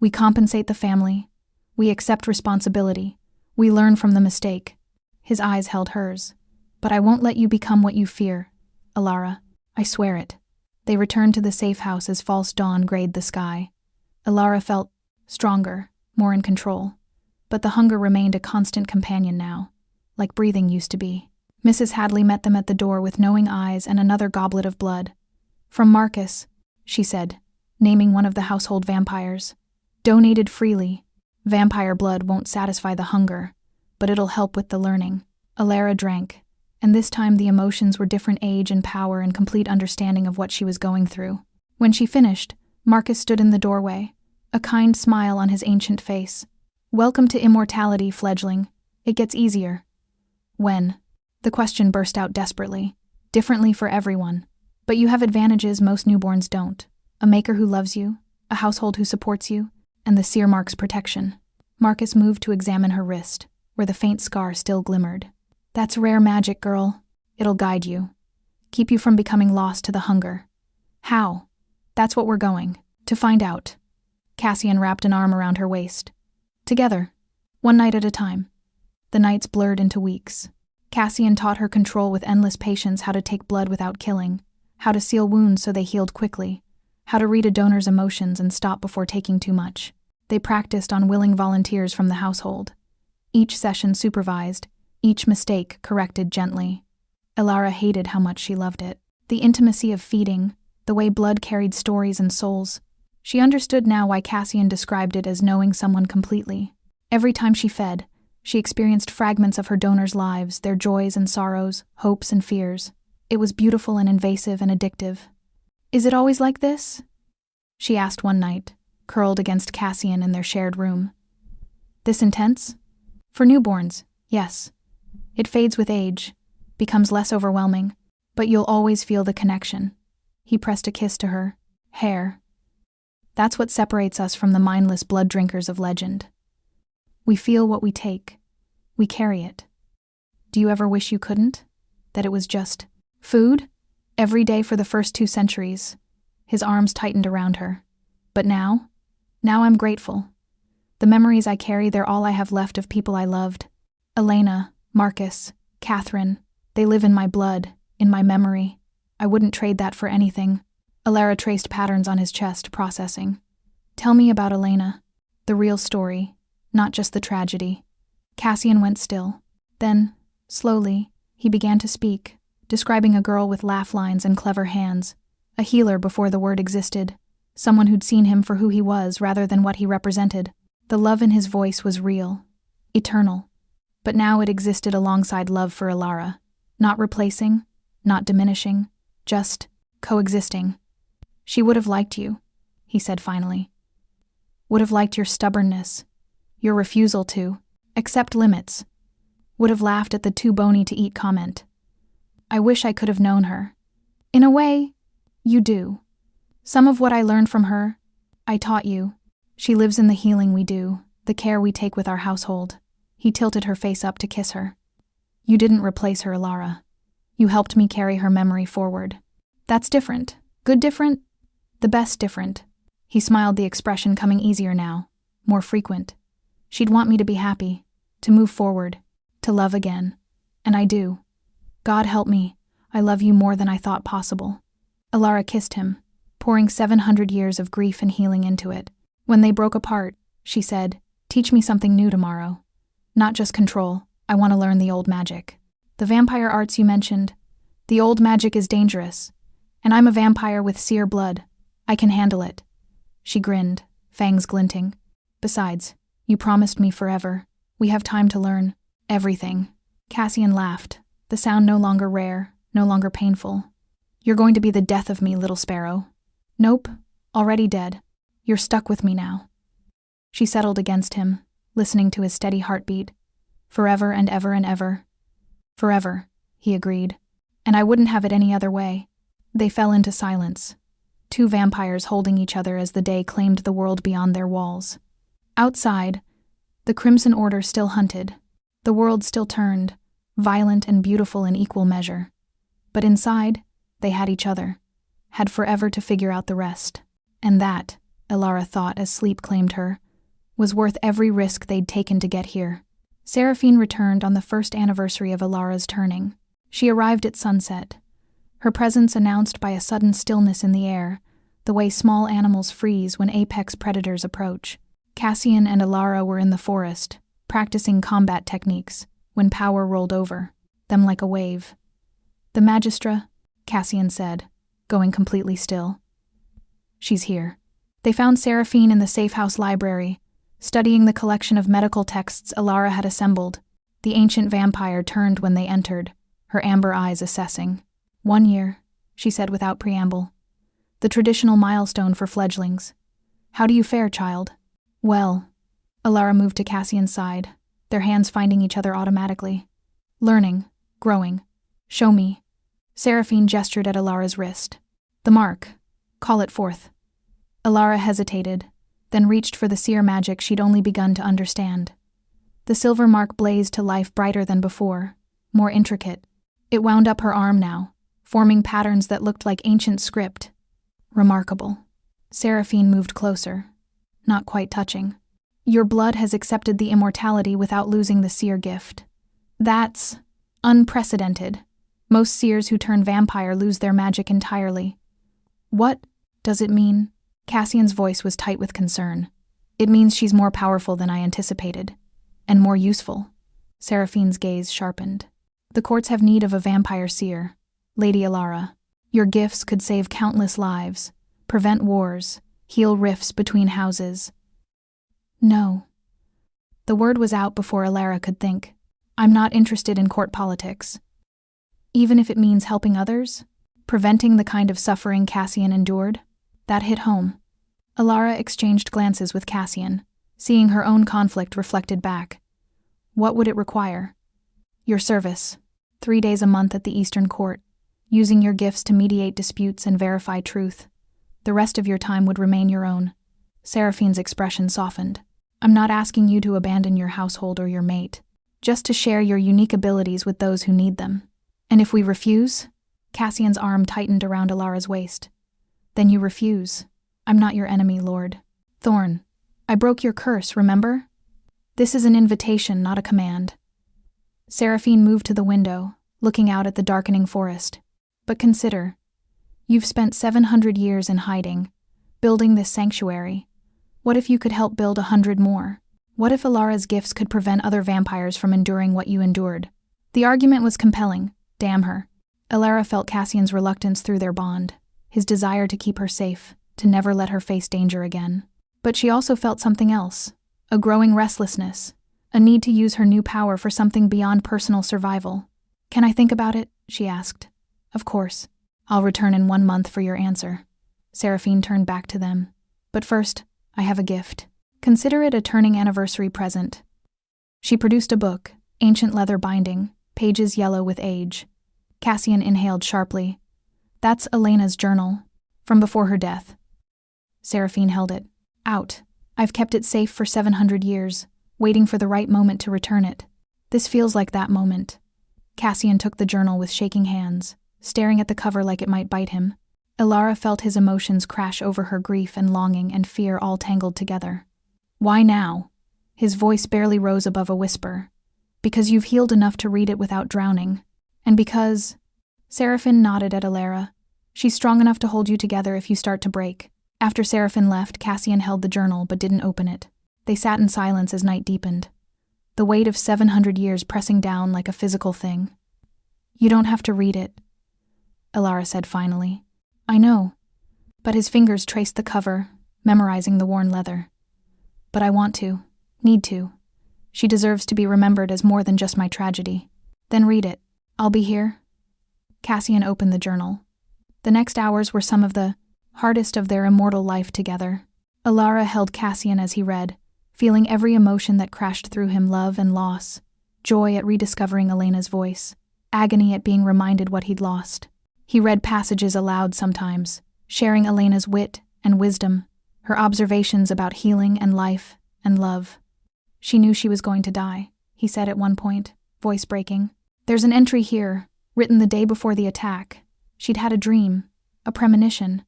We compensate the family. We accept responsibility. We learn from the mistake. His eyes held hers. But I won't let you become what you fear, Alara. I swear it. They returned to the safe house as false dawn grayed the sky. Alara felt stronger, more in control. But the hunger remained a constant companion now, like breathing used to be. Mrs. Hadley met them at the door with knowing eyes and another goblet of blood. From Marcus, she said, naming one of the household vampires. Donated freely. Vampire blood won't satisfy the hunger, but it'll help with the learning. Alara drank, and this time the emotions were different age and power and complete understanding of what she was going through. When she finished, Marcus stood in the doorway, a kind smile on his ancient face. "Welcome to immortality, fledgling. It gets easier." "When?" The question burst out desperately. "Differently for everyone. But you have advantages most newborns don't. A maker who loves you, a household who supports you, and the seer mark's protection." Marcus moved to examine her wrist, where the faint scar still glimmered. "That's rare magic, girl. It'll guide you. Keep you from becoming lost to the hunger." "How?" "That's what we're going to find out." Cassian wrapped an arm around her waist. "Together. One night at a time." The nights blurred into weeks. Cassian taught her control with endless patience how to take blood without killing, how to seal wounds so they healed quickly, how to read a donor's emotions and stop before taking too much. They practiced on willing volunteers from the household. Each session supervised, each mistake corrected gently. Alara hated how much she loved it. The intimacy of feeding, the way blood carried stories and souls. She understood now why Cassian described it as knowing someone completely. Every time she fed, she experienced fragments of her donors' lives, their joys and sorrows, hopes and fears. It was beautiful and invasive and addictive. "Is it always like this?" she asked one night, curled against Cassian in their shared room. "This intense?" "For newborns, yes. It fades with age, becomes less overwhelming, but you'll always feel the connection." He pressed a kiss to her hair. "That's what separates us from the mindless blood drinkers of legend. We feel what we take. We carry it. Do you ever wish you couldn't? That it was just food? Every day for the first 2 centuries." His arms tightened around her. "But now I'm grateful. The memories I carry, they're all I have left of people I loved. Elena, Marcus, Catherine, they live in my blood, in my memory. I wouldn't trade that for anything." Alara traced patterns on his chest, processing. "Tell me about Elena. The real story, not just the tragedy." Cassian went still. Then, slowly, he began to speak, describing a girl with laugh lines and clever hands, a healer before the word existed, someone who'd seen him for who he was rather than what he represented. The love in his voice was real, eternal. But now it existed alongside love for Alara, not replacing, not diminishing, just coexisting. "She would have liked you," he said finally. "Would have liked your stubbornness, your refusal to accept limits. Would have laughed at the too bony to eat comment. I wish I could have known her. In a way, you do. Some of what I learned from her, I taught you. She lives in the healing we do, the care we take with our household." He tilted her face up to kiss her. "You didn't replace her, Alara. You helped me carry her memory forward. That's different. Good different? The best different." He smiled, the expression coming easier now, more frequent. "She'd want me to be happy, to move forward, to love again. And I do. God help me, I love you more than I thought possible." Alara kissed him, pouring 700 years of grief and healing into it. When they broke apart, she said, "Teach me something new tomorrow. Not just control, I want to learn the old magic. The vampire arts you mentioned. The old magic is dangerous. And I'm a vampire with seer blood. I can handle it." She grinned, fangs glinting. "Besides, you promised me forever. We have time to learn everything." Cassian laughed, the sound no longer rare, no longer painful. "You're going to be the death of me, little sparrow." "Nope, already dead. You're stuck with me now." She settled against him, listening to his steady heartbeat. "Forever and ever and ever." "Forever," he agreed. "And I wouldn't have it any other way." They fell into silence, 2 vampires holding each other as the day claimed the world beyond their walls. Outside, the Crimson Order still hunted. The world still turned, violent and beautiful in equal measure. But inside, they had each other, had forever to figure out the rest. And that, Alara thought as sleep claimed her, was worth every risk they'd taken to get here. Seraphine returned on the 1st anniversary of Alara's turning. She arrived at sunset, her presence announced by a sudden stillness in the air, the way small animals freeze when apex predators approach. Cassian and Alara were in the forest, practicing combat techniques, when power rolled over, them like a wave. "The Magistra," Cassian said, going completely still. "She's here." They found Seraphine in the safe house library, studying the collection of medical texts Alara had assembled. The ancient vampire turned when they entered, her amber eyes assessing. 1 year, she said without preamble. The traditional milestone for fledglings. How do you fare, child? Well. Alara moved to Cassian's side, their hands finding each other automatically. Learning, growing. Show me. Seraphine gestured at Alara's wrist. The mark. Call it forth. Alara hesitated, then reached for the seer magic she'd only begun to understand. The silver mark blazed to life brighter than before, more intricate. It wound up her arm now, forming patterns that looked like ancient script. Remarkable. Seraphine moved closer, not quite touching. Your blood has accepted the immortality without losing the seer gift. That's unprecedented. Most seers who turn vampire lose their magic entirely. What does it mean? Cassian's voice was tight with concern. It means she's more powerful than I anticipated. And more useful. Seraphine's gaze sharpened. The courts have need of a vampire seer. Lady Alara, your gifts could save countless lives, prevent wars, heal rifts between houses. No. The word was out before Alara could think. I'm not interested in court politics. Even if it means helping others? Preventing the kind of suffering Cassian endured? That hit home. Alara exchanged glances with Cassian, seeing her own conflict reflected back. What would it require? Your service. 3 days a month at the Eastern Court, using your gifts to mediate disputes and verify truth. The rest of your time would remain your own. Seraphine's expression softened. I'm not asking you to abandon your household or your mate, just to share your unique abilities with those who need them. And if we refuse? Cassian's arm tightened around Alara's waist. Then you refuse. I'm not your enemy, Lord. Thorn, I broke your curse, remember? This is an invitation, not a command. Seraphine moved to the window, looking out at the darkening forest. But consider, you've spent 700 years in hiding, building this sanctuary. What if you could help build 100 more? What if Alara's gifts could prevent other vampires from enduring what you endured? The argument was compelling, damn her. Alara felt Cassian's reluctance through their bond, his desire to keep her safe, to never let her face danger again. But she also felt something else, a growing restlessness, a need to use her new power for something beyond personal survival. Can I think about it? She asked. Of course. I'll return in 1 month for your answer. Seraphine turned back to them. But first, I have a gift. Consider it a turning anniversary present. She produced a book, ancient leather binding, pages yellow with age. Cassian inhaled sharply. That's Elena's journal, from before her death. Seraphine held it. Out. I've kept it safe for 700 years, waiting for the right moment to return it. This feels like that moment. Cassian took the journal with shaking hands, staring at the cover like it might bite him. Alara felt his emotions crash over her grief and longing and fear all tangled together. Why now? His voice barely rose above a whisper. Because you've healed enough to read it without drowning. And because... Seraphine nodded at Alara. She's strong enough to hold you together if you start to break. After Seraphine left, Cassian held the journal but didn't open it. They sat in silence as night deepened. The weight of 700 years pressing down like a physical thing. You don't have to read it, Alara said finally. I know. But his fingers traced the cover, memorizing the worn leather. But I want to. Need to. She deserves to be remembered as more than just my tragedy. Then read it. I'll be here. Cassian opened the journal. The next hours were some of the hardest of their immortal life together. Alara held Cassian as he read, feeling every emotion that crashed through him, love and loss, joy at rediscovering Elena's voice, agony at being reminded what he'd lost. He read passages aloud sometimes, sharing Elena's wit and wisdom, her observations about healing and life and love. She knew she was going to die, he said at one point, voice breaking. There's an entry here, written the day before the attack. She'd had a dream, a premonition,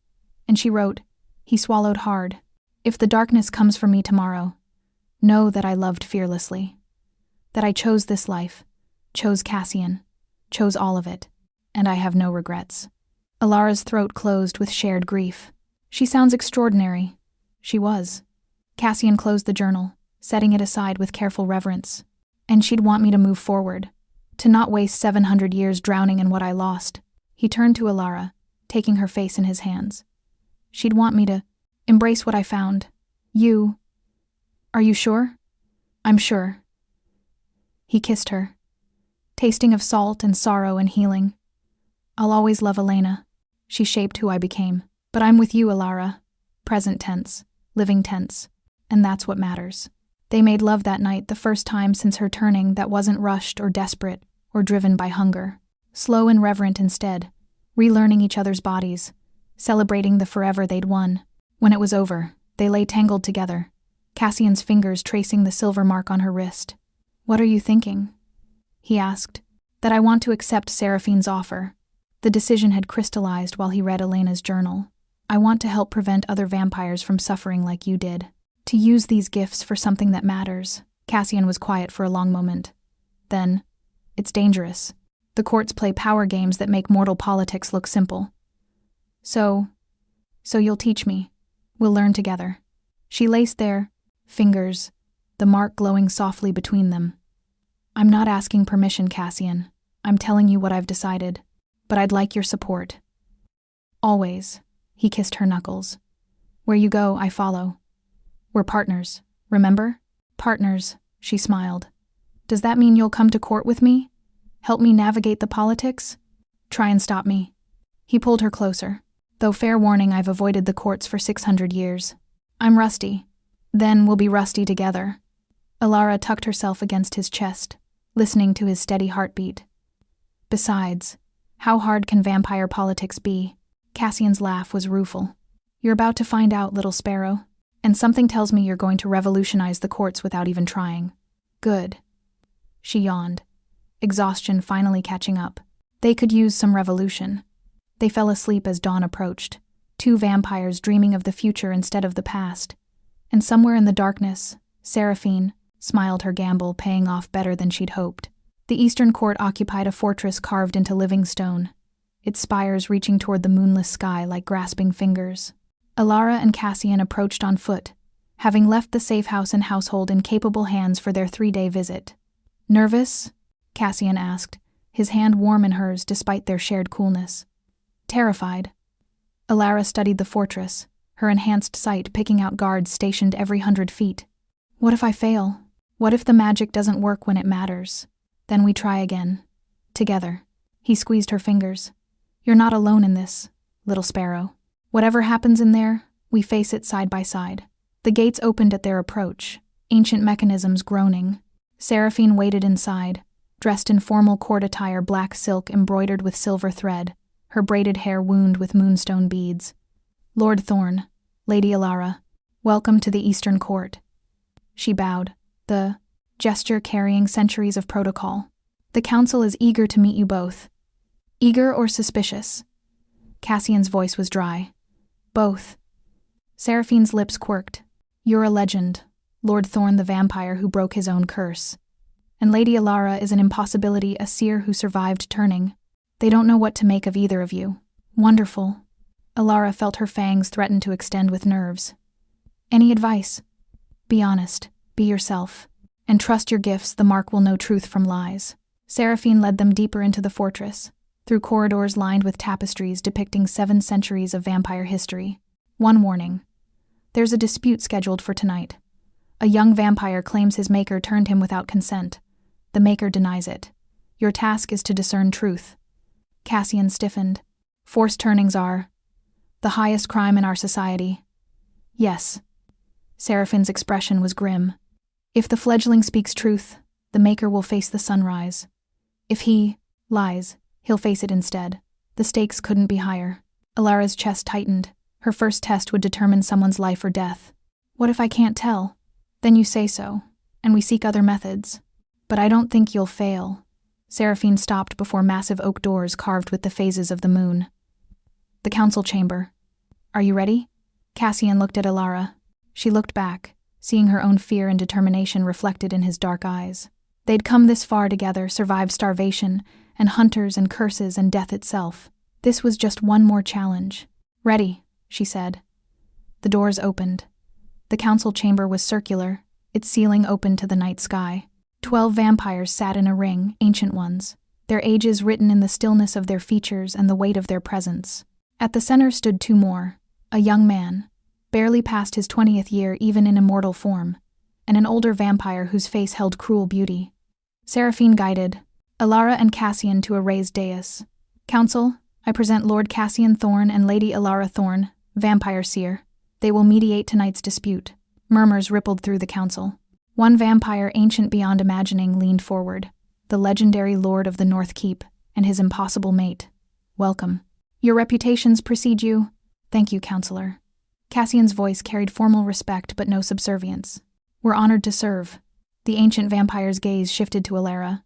and she wrote, he swallowed hard. If the darkness comes for me tomorrow, know that I loved fearlessly. That I chose this life, chose Cassian, chose all of it, and I have no regrets. Alara's throat closed with shared grief. She sounds extraordinary. She was. Cassian closed the journal, setting it aside with careful reverence. And she'd want me to move forward, to not waste 700 years drowning in what I lost. He turned to Alara, taking her face in his hands. She'd want me to embrace what I found. You. Are you sure? I'm sure. He kissed her, tasting of salt and sorrow and healing. I'll always love Elena. She shaped who I became. But I'm with you, Alara. Present tense, living tense. And that's what matters. They made love that night, the first time since her turning that wasn't rushed or desperate or driven by hunger. Slow and reverent instead, relearning each other's bodies, celebrating the forever they'd won. When it was over, they lay tangled together, Cassian's fingers tracing the silver mark on her wrist. What are you thinking? He asked. That I want to accept Seraphine's offer. The decision had crystallized while he read Elena's journal. I want to help prevent other vampires from suffering like you did. To use these gifts for something that matters. Cassian was quiet for a long moment. Then, it's dangerous. The courts play power games that make mortal politics look simple. So you'll teach me. We'll learn together. She laced their fingers, the mark glowing softly between them. I'm not asking permission, Cassian. I'm telling you what I've decided. But I'd like your support. Always. He kissed her knuckles. Where you go, I follow. We're partners, remember? Partners, she smiled. Does that mean you'll come to court with me? Help me navigate the politics? Try and stop me. He pulled her closer. Though fair warning, I've avoided the courts for 600 years. I'm rusty. Then we'll be rusty together. Alara tucked herself against his chest, listening to his steady heartbeat. Besides, how hard can vampire politics be? Cassian's laugh was rueful. You're about to find out, little sparrow. And something tells me you're going to revolutionize the courts without even trying. Good. She yawned, exhaustion finally catching up. They could use some revolution. They fell asleep as dawn approached, two vampires dreaming of the future instead of the past. And somewhere in the darkness, Seraphine smiled, her gamble paying off better than she'd hoped. The Eastern Court occupied a fortress carved into living stone, its spires reaching toward the moonless sky like grasping fingers. Alara and Cassian approached on foot, having left the safe house and household in capable hands for their 3-day visit. Nervous? Cassian asked, his hand warm in hers despite their shared coolness. Terrified. Alara studied the fortress, her enhanced sight picking out guards stationed every 100 feet. What if I fail? What if the magic doesn't work when it matters? Then we try again. Together. He squeezed her fingers. You're not alone in this, little sparrow. Whatever happens in there, we face it side by side. The gates opened at their approach, ancient mechanisms groaning. Seraphine waited inside, dressed in formal court attire, black silk embroidered with silver thread, her braided hair wound with moonstone beads. Lord Thorn, Lady Alara, welcome to the Eastern Court. She bowed, the gesture carrying centuries of protocol. The council is eager to meet you both. Eager or suspicious? Cassian's voice was dry. Both. Seraphine's lips quirked. You're a legend, Lord Thorn the vampire who broke his own curse. And Lady Alara is an impossibility, a seer who survived turning. They don't know what to make of either of you. Wonderful. Alara felt her fangs threaten to extend with nerves. Any advice? Be honest, be yourself, and trust your gifts. The mark will know truth from lies. Seraphine led them deeper into the fortress, through corridors lined with tapestries depicting 7 centuries of vampire history. One warning. There's a dispute scheduled for tonight. A young vampire claims his maker turned him without consent. The maker denies it. Your task is to discern truth. Cassian stiffened. Forced turnings are the highest crime in our society. Yes. Seraphine's expression was grim. If the fledgling speaks truth, the maker will face the sunrise. If he lies, he'll face it instead. The stakes couldn't be higher. Alara's chest tightened. Her first test would determine someone's life or death. What if I can't tell? Then you say so, and we seek other methods. But I don't think you'll fail. Seraphine stopped before massive oak doors carved with the phases of the moon. The council chamber. Are you ready? Cassian looked at Alara. She looked back, seeing her own fear and determination reflected in his dark eyes. They'd come this far together, survived starvation, and hunters and curses and death itself. This was just one more challenge. Ready, she said. The doors opened. The council chamber was circular, its ceiling open to the night sky. 12 vampires sat in a ring, ancient ones, their ages written in the stillness of their features and the weight of their presence. At the center stood 2 more, a young man, barely past his 20th year even in immortal form, and an older vampire whose face held cruel beauty. Seraphine guided Alara and Cassian to a raised dais. Council, I present Lord Cassian Thorne and Lady Alara Thorne, vampire seer. They will mediate tonight's dispute. Murmurs rippled through the council. One vampire ancient beyond imagining leaned forward. The legendary Lord of the North Keep and his impossible mate. Welcome. Your reputations precede you. Thank you, Counselor. Cassian's voice carried formal respect but no subservience. We're honored to serve. The ancient vampire's gaze shifted to Alara.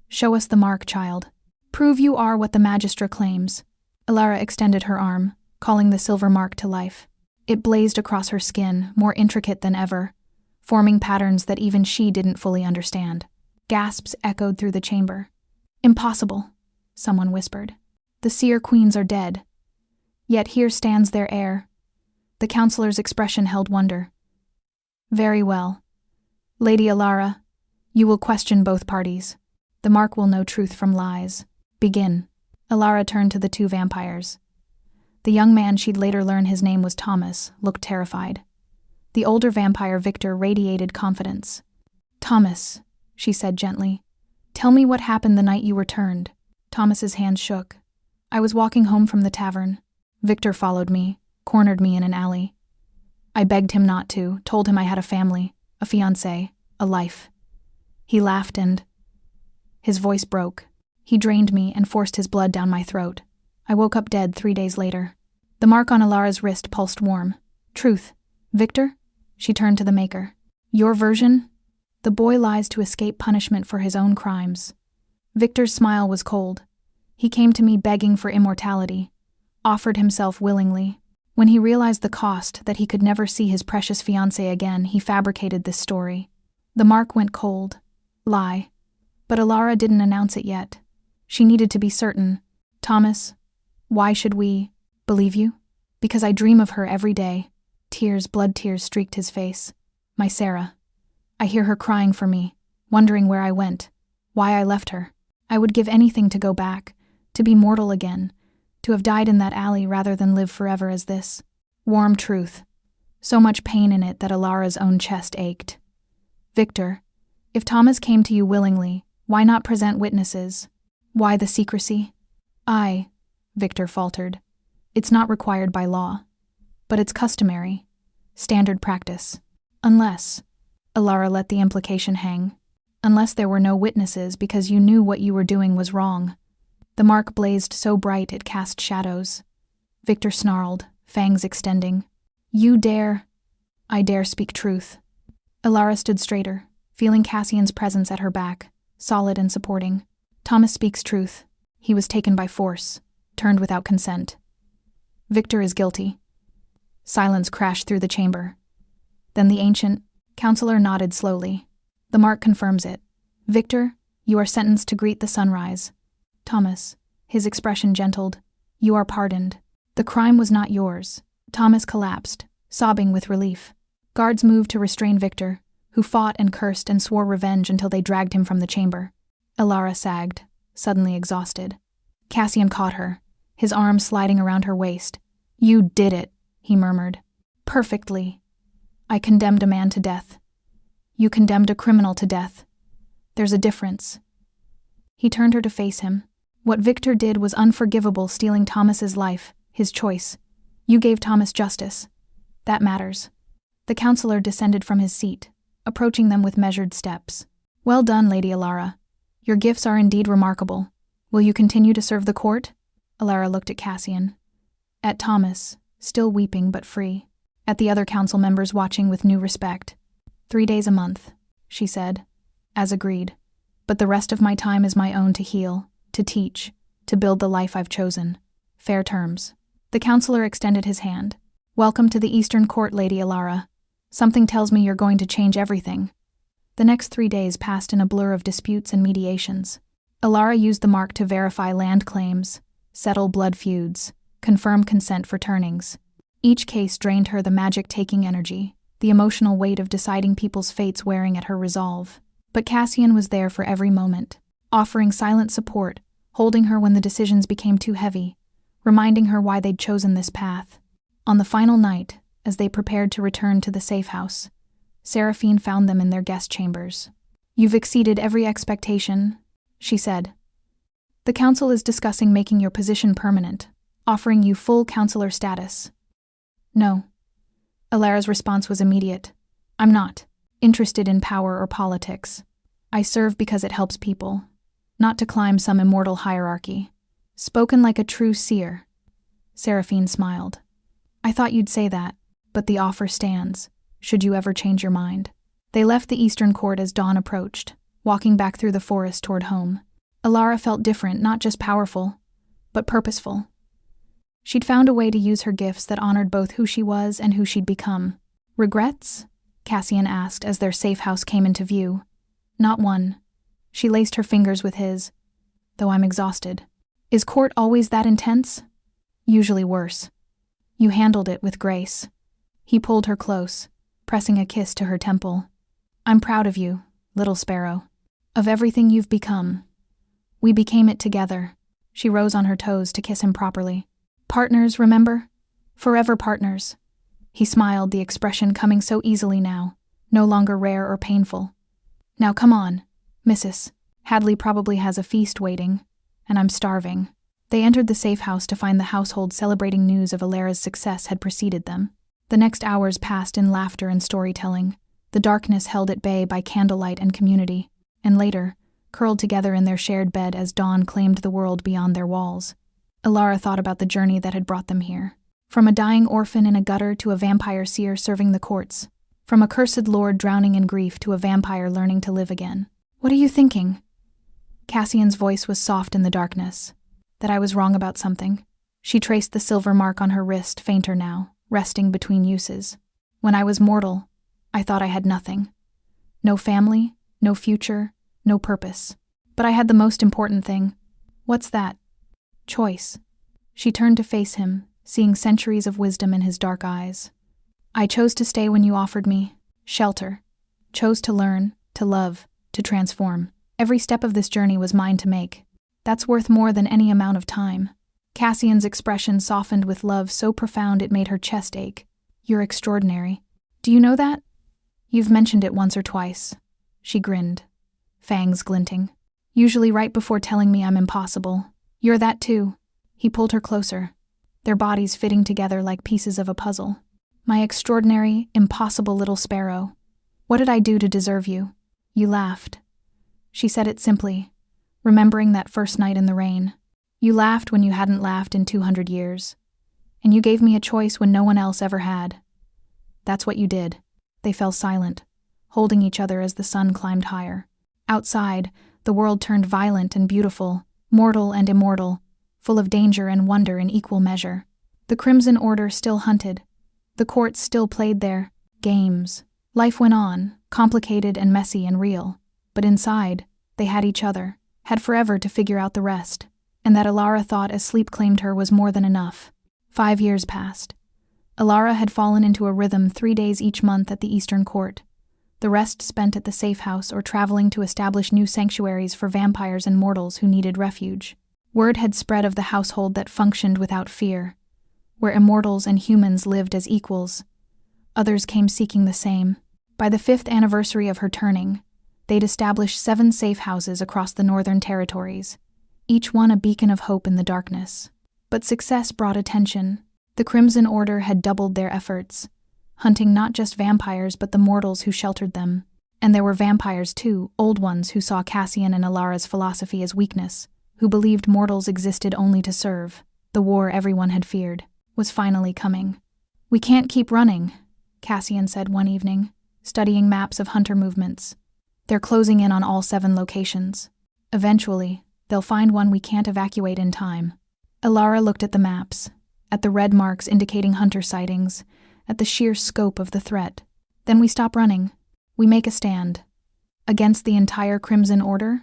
Show us the mark, child. Prove you are what the Magistra claims. Alara extended her arm, calling the silver mark to life. It blazed across her skin, more intricate than ever, forming patterns that even she didn't fully understand. Gasps echoed through the chamber. Impossible, someone whispered. The seer queens are dead. Yet here stands their heir. The counselor's expression held wonder. Very well. Lady Alara, you will question both parties. The mark will know truth from lies. Begin. Alara turned to the two vampires. The young man, she'd later learn his name was Thomas, looked terrified. The older vampire, Victor, radiated confidence. Thomas, she said gently, tell me what happened the night you returned. Thomas's hands shook. I was walking home from the tavern. Victor followed me, cornered me in an alley. I begged him not to, told him I had a family, a fiancé, a life. He laughed and... His voice broke. He drained me and forced his blood down my throat. I woke up dead 3 days later. The mark on Alara's wrist pulsed warm. Truth. Victor? She turned to the maker. Your version? The boy lies to escape punishment for his own crimes. Victor's smile was cold. He came to me begging for immortality, offered himself willingly. When he realized the cost, that he could never see his precious fiancée again, he fabricated this story. The mark went cold. Lie. But Alara didn't announce it yet. She needed to be certain. Thomas, why should we believe you? Because I dream of her every day. Tears, blood tears streaked his face. My Sarah. I hear her crying for me, wondering where I went, why I left her. I would give anything to go back, to be mortal again, to have died in that alley rather than live forever as this. Warm truth. So much pain in it that Alara's own chest ached. Victor, if Thomas came to you willingly, why not present witnesses? Why the secrecy? Victor faltered. It's not required by law. But it's customary. Standard practice. Unless, Alara let the implication hang, unless there were no witnesses because you knew what you were doing was wrong. The mark blazed so bright it cast shadows. Victor snarled, fangs extending. You dare. I dare speak truth. Alara stood straighter, feeling Cassian's presence at her back, solid and supporting. Thomas speaks truth. He was taken by force, turned without consent. Victor is guilty. Silence crashed through the chamber. Then the ancient counselor nodded slowly. The mark confirms it. Victor, you are sentenced to greet the sunrise. Thomas, his expression gentled, you are pardoned. The crime was not yours. Thomas collapsed, sobbing with relief. Guards moved to restrain Victor, who fought and cursed and swore revenge until they dragged him from the chamber. Alara sagged, suddenly exhausted. Cassian caught her, his arm sliding around her waist. You did it, he murmured. Perfectly. I condemned a man to death. You condemned a criminal to death. There's a difference. He turned her to face him. What Victor did was unforgivable, stealing Thomas's life, his choice. You gave Thomas justice. That matters. The counselor descended from his seat, approaching them with measured steps. Well done, Lady Alara. Your gifts are indeed remarkable. Will you continue to serve the court? Alara looked at Cassian. At Thomas, still weeping but free. At the other council members watching with new respect. 3 days a month, she said, as agreed. But the rest of my time is my own to heal, to teach, to build the life I've chosen. Fair terms. The counselor extended his hand. Welcome to the Eastern Court, Lady Alara. Something tells me you're going to change everything. The next 3 days passed in a blur of disputes and mediations. Alara used the mark to verify land claims, settle blood feuds, confirm consent for turnings. Each case drained her the magic-taking energy, the emotional weight of deciding people's fates wearing at her resolve. But Cassian was there for every moment, offering silent support, holding her when the decisions became too heavy, reminding her why they'd chosen this path. On the final night, as they prepared to return to the safe house, Seraphine found them in their guest chambers. You've exceeded every expectation, she said. The council is discussing making your position permanent, offering you full counselor status. No. Alara's response was immediate. I'm not interested in power or politics. I serve because it helps people, not to climb some immortal hierarchy. Spoken like a true seer. Seraphine smiled. I thought you'd say that, but the offer stands, should you ever change your mind. They left the eastern court as dawn approached, walking back through the forest toward home. Alara felt different, not just powerful, but purposeful. She'd found a way to use her gifts that honored both who she was and who she'd become. Regrets? Cassian asked as their safe house came into view. Not one. She laced her fingers with his. Though I'm exhausted. Is court always that intense? Usually worse. You handled it with grace. He pulled her close, pressing a kiss to her temple. I'm proud of you, little sparrow. Of everything you've become. We became it together. She rose on her toes to kiss him properly. Partners, remember? Forever partners. He smiled, the expression coming so easily now, no longer rare or painful. Now come on, Mrs. Hadley probably has a feast waiting, and I'm starving. They entered the safe house to find the household celebrating news of Alara's success had preceded them. The next hours passed in laughter and storytelling, the darkness held at bay by candlelight and community, and later, curled together in their shared bed as dawn claimed the world beyond their walls. Alara thought about the journey that had brought them here. From a dying orphan in a gutter to a vampire seer serving the courts. From a cursed lord drowning in grief to a vampire learning to live again. What are you thinking? Cassian's voice was soft in the darkness. That I was wrong about something. She traced the silver mark on her wrist, fainter now, resting between uses. When I was mortal, I thought I had nothing. No family, no future, no purpose. But I had the most important thing. What's that? Choice. She turned to face him, seeing centuries of wisdom in his dark eyes. I chose to stay when you offered me shelter. Chose to learn, to love, to transform. Every step of this journey was mine to make. That's worth more than any amount of time. Cassian's expression softened with love so profound it made her chest ache. You're extraordinary. Do you know that? You've mentioned it once or twice. She grinned, fangs glinting. Usually right before telling me I'm impossible. You're that too. He pulled her closer, their bodies fitting together like pieces of a puzzle. My extraordinary, impossible little sparrow. What did I do to deserve you? You laughed. She said it simply, remembering that first night in the rain. You laughed when you hadn't laughed in 200 years. And you gave me a choice when no one else ever had. That's what you did. They fell silent, holding each other as the sun climbed higher. Outside, the world turned violent and beautiful, mortal and immortal, full of danger and wonder in equal measure. The Crimson Order still hunted. The courts still played their games. Life went on, complicated and messy and real. But inside, they had each other, had forever to figure out the rest. And that Alara thought as sleep claimed her was more than enough. 5 years passed. Alara had fallen into a rhythm 3 days each month at the Eastern Court. The rest spent at the safe house or traveling to establish new sanctuaries for vampires and mortals who needed refuge. Word had spread of the household that functioned without fear, where immortals and humans lived as equals. Others came seeking the same. By the 5th anniversary of her turning, they'd established 7 safe houses across the northern territories, each one a beacon of hope in the darkness. But success brought attention. The Crimson Order had doubled their efforts, hunting not just vampires but the mortals who sheltered them. And there were vampires too, old ones who saw Cassian and Alara's philosophy as weakness, who believed mortals existed only to serve. The war everyone had feared was finally coming. We can't keep running, Cassian said one evening, studying maps of hunter movements. They're closing in on all 7 locations. Eventually, they'll find one we can't evacuate in time. Alara looked at the maps, at the red marks indicating hunter sightings, at the sheer scope of the threat. Then we stop running. We make a stand. Against the entire Crimson Order?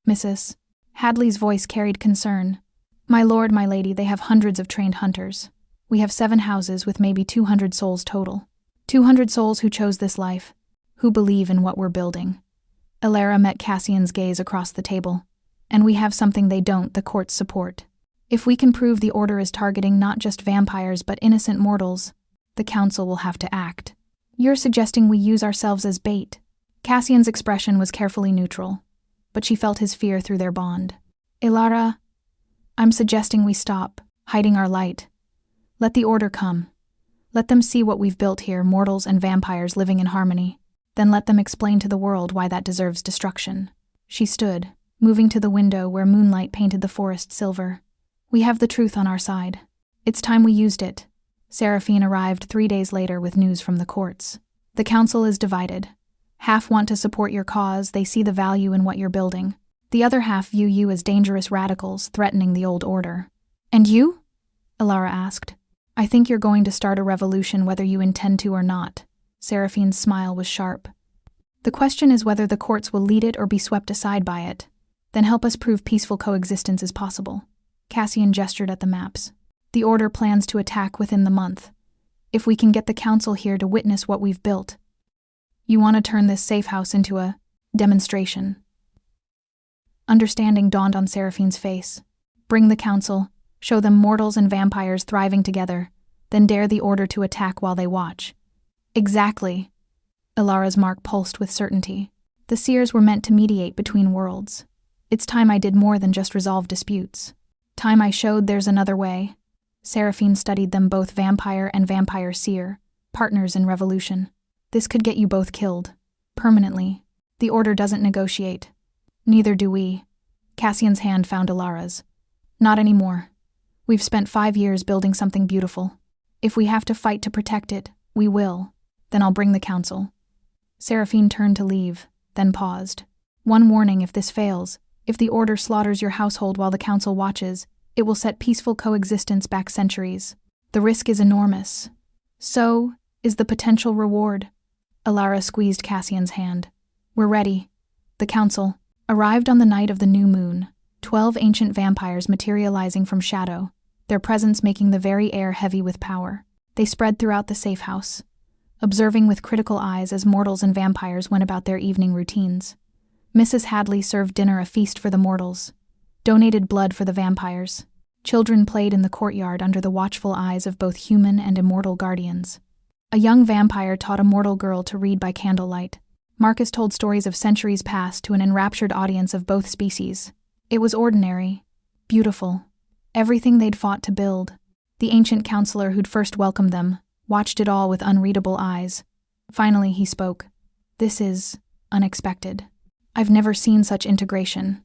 Mrs. Hadley's voice carried concern. My lord, my lady, they have hundreds of trained hunters. We have 7 houses with maybe 200 souls total. 200 souls who chose this life, who believe in what we're building. Alara met Cassian's gaze across the table. And we have something they don't, the court's support. If we can prove the Order is targeting not just vampires but innocent mortals, the council will have to act. You're suggesting we use ourselves as bait? Cassian's expression was carefully neutral, but she felt his fear through their bond. Elara, I'm suggesting we stop hiding our light. Let the order come. Let them see what we've built here, mortals and vampires living in harmony. Then let them explain to the world why that deserves destruction. She stood, moving to the window where moonlight painted the forest silver. We have the truth on our side. It's time we used it. Seraphine arrived 3 days later with news from the courts. The council is divided. Half want to support your cause, they see the value in what you're building. The other half view you as dangerous radicals threatening the old order. And you? Elara asked. I think you're going to start a revolution whether you intend to or not. Seraphine's smile was sharp. The question is whether the courts will lead it or be swept aside by it. Then help us prove peaceful coexistence is possible. Cassian gestured at the maps. The order plans to attack within the month. If we can get the council here to witness what we've built. You want to turn this safe house into a demonstration. Understanding dawned on Seraphine's face. Bring the council, show them mortals and vampires thriving together, then dare the order to attack while they watch. Exactly. Elara's mark pulsed with certainty. The seers were meant to mediate between worlds. It's time I did more than just resolve disputes. Time I showed there's another way. Seraphine studied them, both vampire and vampire seer, partners in revolution. This could get you both killed. Permanently. The order doesn't negotiate. Neither do we. Cassian's hand found Elara's. Not anymore. We've spent 5 years building something beautiful. If we have to fight to protect it, we will. Then I'll bring the council. Seraphine turned to leave, then paused. One warning: if this fails, if the order slaughters your household while the council watches, it will set peaceful coexistence back centuries. The risk is enormous. So is the potential reward. Elara squeezed Cassian's hand. We're ready. The council arrived on the night of the new moon, 12 ancient vampires materializing from shadow, their presence making the very air heavy with power. They spread throughout the safe house, observing with critical eyes as mortals and vampires went about their evening routines. Mrs. Hadley served dinner, a feast for the mortals, donated blood for the vampires. Children played in the courtyard under the watchful eyes of both human and immortal guardians. A young vampire taught a mortal girl to read by candlelight. Marcus told stories of centuries past to an enraptured audience of both species. It was ordinary, beautiful, everything they'd fought to build. The ancient counselor who'd first welcomed them watched it all with unreadable eyes. Finally, he spoke. This is unexpected. I've never seen such integration.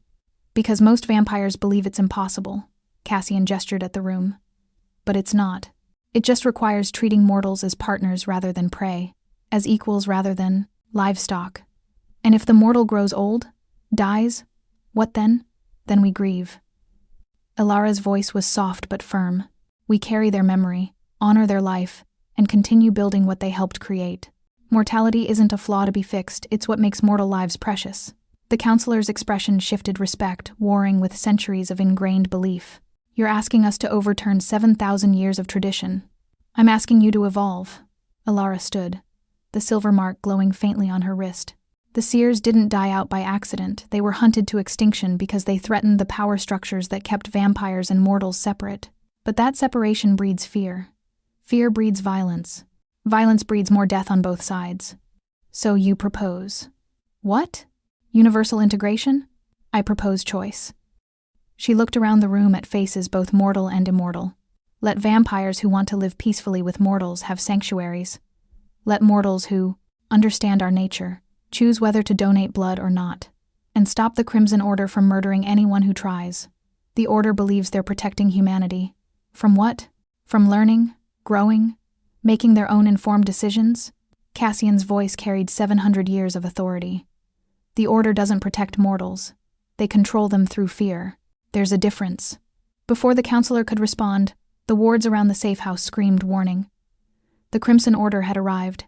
Because most vampires believe it's impossible. Cassian gestured at the room. But it's not. It just requires treating mortals as partners rather than prey, as equals rather than livestock. And if the mortal grows old, dies, what then? Then we grieve. Elara's voice was soft but firm. We carry their memory, honor their life, and continue building what they helped create. Mortality isn't a flaw to be fixed, it's what makes mortal lives precious. The counselor's expression shifted, respect warring with centuries of ingrained belief. You're asking us to overturn 7,000 years of tradition. I'm asking you to evolve. Elara stood, the silver mark glowing faintly on her wrist. The seers didn't die out by accident. They were hunted to extinction because they threatened the power structures that kept vampires and mortals separate. But that separation breeds fear. Fear breeds violence. Violence breeds more death on both sides. So you propose. What? Universal integration? I propose choice. She looked around the room at faces both mortal and immortal. Let vampires who want to live peacefully with mortals have sanctuaries. Let mortals who understand our nature choose whether to donate blood or not. And stop the Crimson Order from murdering anyone who tries. The Order believes they're protecting humanity. From what? From learning, growing, making their own informed decisions? Cassian's voice carried 700 years of authority. The Order doesn't protect mortals. They control them through fear. There's a difference. Before the counselor could respond, the wards around the safe house screamed warning. The Crimson Order had arrived.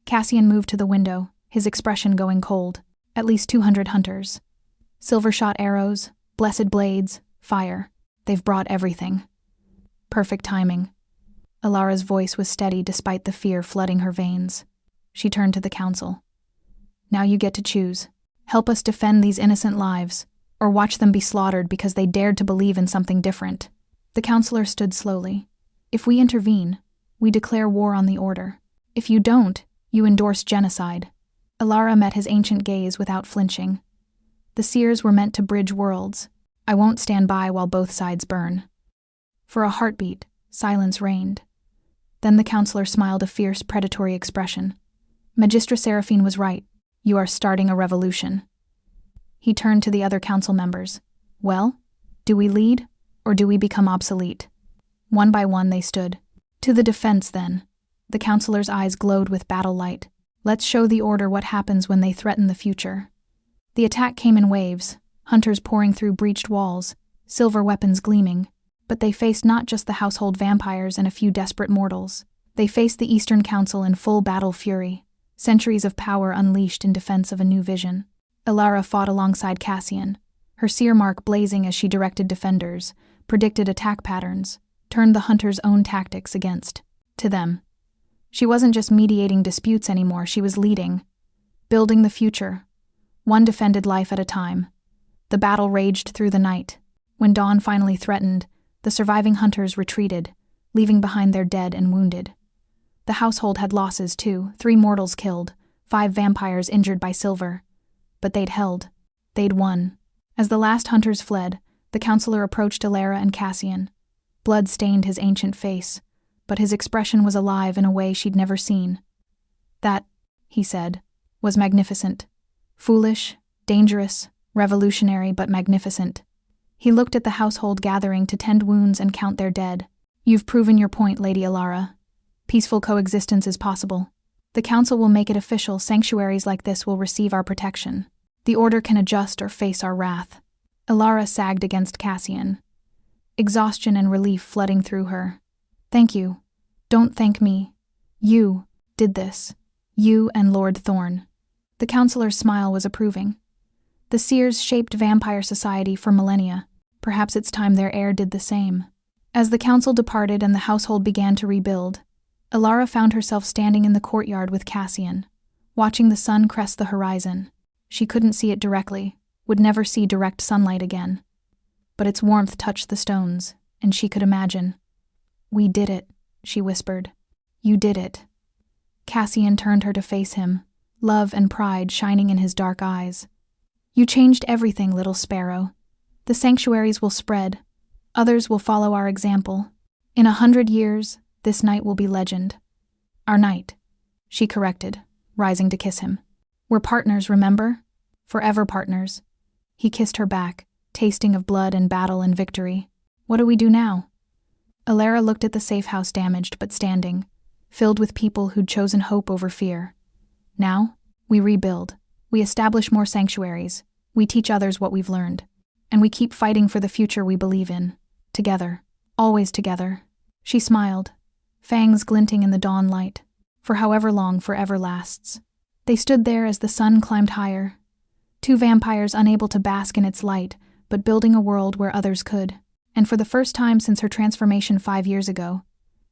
Cassian moved to the window, his expression going cold. At least 200 hunters. Silver-shot arrows, blessed blades, fire. They've brought everything. Perfect timing. Elara's voice was steady despite the fear flooding her veins. She turned to the council. Now you get to choose. Help us defend these innocent lives, or watch them be slaughtered because they dared to believe in something different. The counselor stood slowly. If we intervene, we declare war on the Order. If you don't, you endorse genocide. Alara met his ancient gaze without flinching. The seers were meant to bridge worlds. I won't stand by while both sides burn. For a heartbeat, silence reigned. Then the counselor smiled a fierce, predatory expression. Magistra Seraphine was right. You are starting a revolution. He turned to the other council members. Well, do we lead, or do we become obsolete? One by one they stood. To the defense, then. The counselor's eyes glowed with battle light. Let's show the order what happens when they threaten the future. The attack came in waves, hunters pouring through breached walls, silver weapons gleaming. But they faced not just the household vampires and a few desperate mortals. They faced the Eastern Council in full battle fury, centuries of power unleashed in defense of a new vision. Alara fought alongside Cassian, her seer mark blazing as she directed defenders, predicted attack patterns, turned the hunters' own tactics against them. She wasn't just mediating disputes anymore, she was leading, building the future, one defended life at a time. The battle raged through the night. When dawn finally threatened, the surviving hunters retreated, leaving behind their dead and wounded. The household had losses too, 3 mortals killed, 5 vampires injured by silver. But they'd held. They'd won. As the last hunters fled, the counselor approached Alara and Cassian. Blood stained his ancient face, but his expression was alive in a way she'd never seen. That, he said, was magnificent. Foolish, dangerous, revolutionary, but magnificent. He looked at the household gathering to tend wounds and count their dead. You've proven your point, Lady Alara. Peaceful coexistence is possible. The council will make it official. Sanctuaries like this will receive our protection. The order can adjust or face our wrath. Alara sagged against Cassian, exhaustion and relief flooding through her. Thank you. Don't thank me. You did this. You and Lord Thorn. The counselor's smile was approving. The seers shaped vampire society for millennia. Perhaps it's time their heir did the same. As the council departed and the household began to rebuild, Alara found herself standing in the courtyard with Cassian, watching the sun crest the horizon. She couldn't see it directly, would never see direct sunlight again. But its warmth touched the stones, and she could imagine. We did it, she whispered. You did it. Cassian turned her to face him, love and pride shining in his dark eyes. You changed everything, little sparrow. The sanctuaries will spread. Others will follow our example. In 100 years, this night will be legend. Our night, she corrected, rising to kiss him. We're partners, remember? Forever partners. He kissed her back, tasting of blood and battle and victory. What do we do now? Alara looked at the safe house, damaged but standing, filled with people who'd chosen hope over fear. Now, we rebuild. We establish more sanctuaries. We teach others what we've learned. And we keep fighting for the future we believe in. Together. Always together. She smiled, fangs glinting in the dawn light. For however long forever lasts. They stood there as the sun climbed higher. 2 vampires unable to bask in its light, but building a world where others could. And for the first time since her transformation 5 years ago,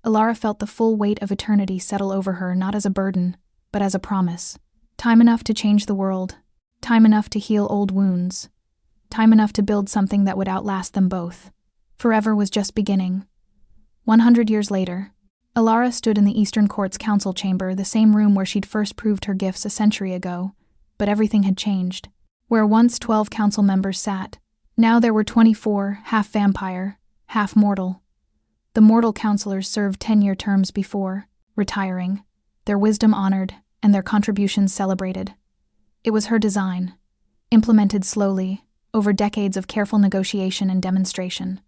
Alara felt the full weight of eternity settle over her, not as a burden, but as a promise. Time enough to change the world. Time enough to heal old wounds. Time enough to build something that would outlast them both. Forever was just beginning. 100 years later, Alara stood in the Eastern Court's council chamber, the same room where she'd first proved her gifts a century ago, but everything had changed. Where once 12 council members sat, now there were 24, half vampire, half mortal. The mortal councilors served 10-year terms before, retiring, their wisdom honored, and their contributions celebrated. It was her design, implemented slowly, over decades of careful negotiation and demonstration.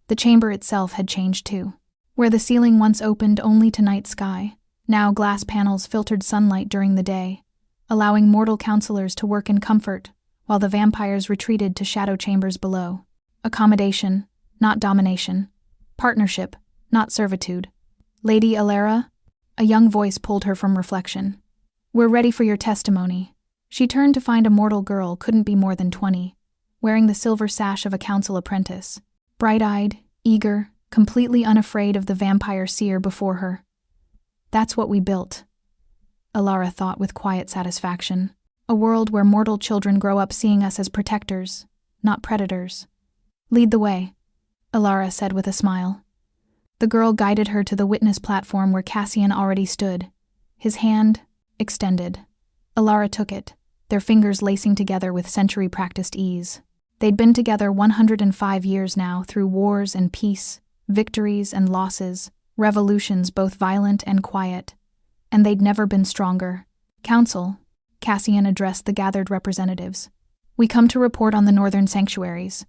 The chamber itself had changed too. Where the ceiling once opened only to night sky, now glass panels filtered sunlight during the day, allowing mortal counselors to work in comfort, while the vampires retreated to shadow chambers below. Accommodation, not domination. Partnership, not servitude. Lady Alara? A young voice pulled her from reflection. We're ready for your testimony. She turned to find a mortal girl, couldn't be more than 20, wearing the silver sash of a council apprentice. Bright-eyed, eager, completely unafraid of the vampire seer before her. That's what we built, Alara thought with quiet satisfaction. A world where mortal children grow up seeing us as protectors, not predators. Lead the way, Alara said with a smile. The girl guided her to the witness platform where Cassian already stood, his hand extended. Alara took it, their fingers lacing together with century-practiced ease. They'd been together 105 years now through wars and peace, victories and losses, revolutions both violent and quiet. And they'd never been stronger. Council, Cassian addressed the gathered representatives. We come to report on the northern sanctuaries.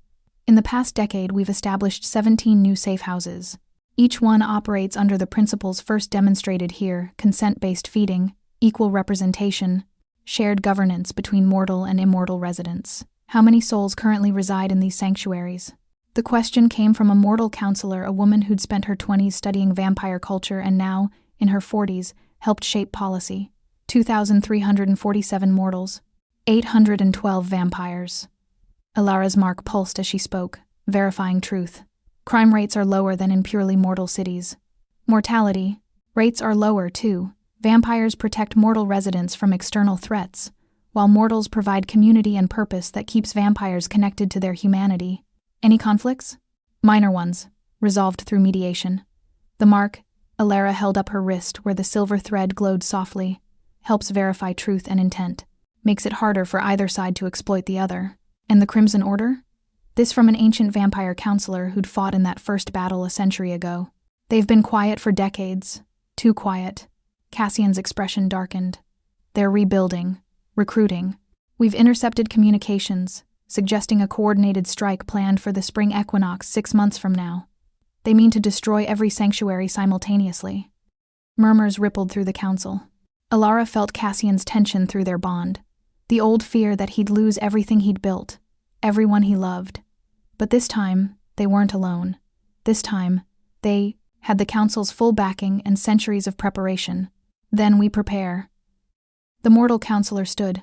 In the past decade, we've established 17 new safe houses. Each one operates under the principles first demonstrated here: consent-based feeding, equal representation, shared governance between mortal and immortal residents. How many souls currently reside in these sanctuaries? The question came from a mortal counselor, a woman who'd spent her 20s studying vampire culture and now, in her 40s, helped shape policy. 2,347 mortals, 812 vampires. Alara's mark pulsed as she spoke, verifying truth. Crime rates are lower than in purely mortal cities. Mortality rates are lower, too. Vampires protect mortal residents from external threats, while mortals provide community and purpose that keeps vampires connected to their humanity. Any conflicts? Minor ones, resolved through mediation. The mark, Alara held up her wrist where the silver thread glowed softly, helps verify truth and intent, makes it harder for either side to exploit the other. And the Crimson Order? This from an ancient vampire counselor who'd fought in that first battle a century ago. They've been quiet for decades. Too quiet. Cassian's expression darkened. They're rebuilding, recruiting. We've intercepted communications, suggesting a coordinated strike planned for the spring equinox 6 months from now. They mean to destroy every sanctuary simultaneously. Murmurs rippled through the council. Alara felt Cassian's tension through their bond. The old fear that he'd lose everything he'd built, everyone he loved. But this time, they weren't alone. This time, they had the council's full backing and centuries of preparation. Then we prepare. The mortal counselor stood.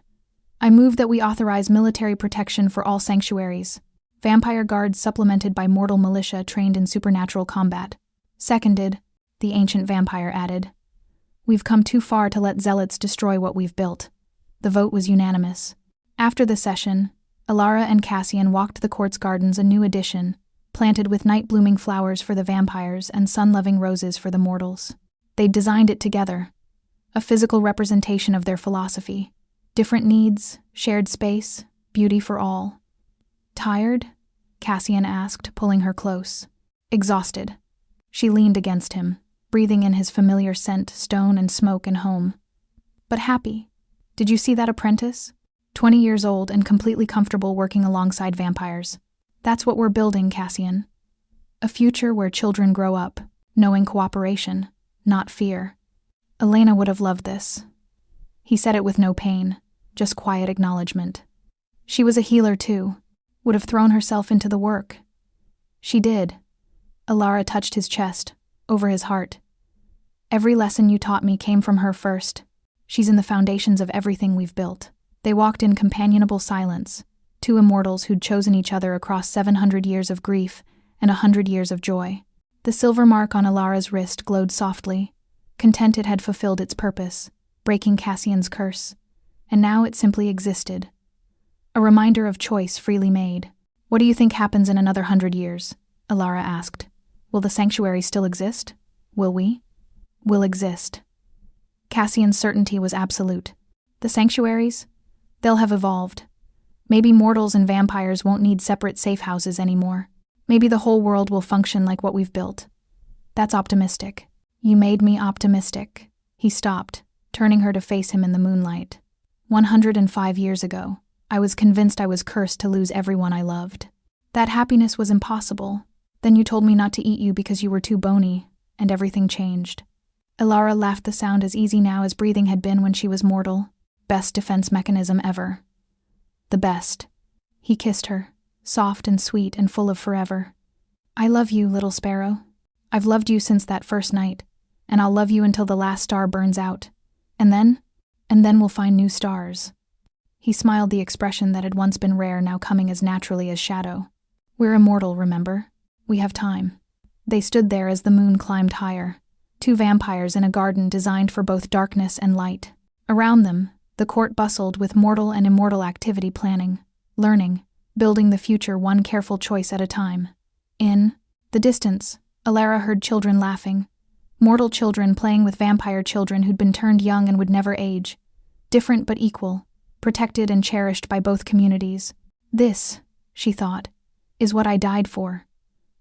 I move that we authorize military protection for all sanctuaries. Vampire guards supplemented by mortal militia trained in supernatural combat. Seconded, the ancient vampire added. We've come too far to let zealots destroy what we've built. The vote was unanimous. After the session, Alara and Cassian walked the court's gardens, a new addition, planted with night-blooming flowers for the vampires and sun-loving roses for the mortals. They'd designed it together, a physical representation of their philosophy. Different needs, shared space, beauty for all. Tired? Cassian asked, pulling her close. Exhausted. She leaned against him, breathing in his familiar scent, stone and smoke and home. But happy. Did you see that apprentice? 20 years old and completely comfortable working alongside vampires. That's what we're building, Cassian. A future where children grow up, knowing cooperation, not fear. Elena would have loved this. He said it with no pain, just quiet acknowledgement. She was a healer too, would have thrown herself into the work. She did. Alara touched his chest, over his heart. Every lesson you taught me came from her first. She's in the foundations of everything we've built. They walked in companionable silence, two immortals who'd chosen each other across 700 years of grief and 100 years of joy. The silver mark on Alara's wrist glowed softly, content it had fulfilled its purpose, breaking Cassian's curse, and now it simply existed. A reminder of choice freely made. What do you think happens in another 100 years? Alara asked. Will the sanctuary still exist? Will we? Will exist. Cassian's certainty was absolute. The sanctuaries? They'll have evolved. Maybe mortals and vampires won't need separate safe houses anymore. Maybe the whole world will function like what we've built. That's optimistic. You made me optimistic. He stopped, turning her to face him in the moonlight. 105 years ago, I was convinced I was cursed to lose everyone I loved. That happiness was impossible. Then you told me not to eat you because you were too bony, and everything changed. Alara laughed, the sound as easy now as breathing had been when she was mortal. Best defense mechanism ever. The best. He kissed her, soft and sweet and full of forever. I love you, little sparrow. I've loved you since that first night, and I'll love you until the last star burns out. And then we'll find new stars. He smiled, the expression that had once been rare now coming as naturally as shadow. We're immortal, remember? We have time. They stood there as the moon climbed higher, two vampires in a garden designed for both darkness and light. Around them, the court bustled with mortal and immortal activity, planning, learning, building the future one careful choice at a time. In the distance, Alara heard children laughing, mortal children playing with vampire children who'd been turned young and would never age. different but equal, protected and cherished by both communities. This, she thought, is what I died for,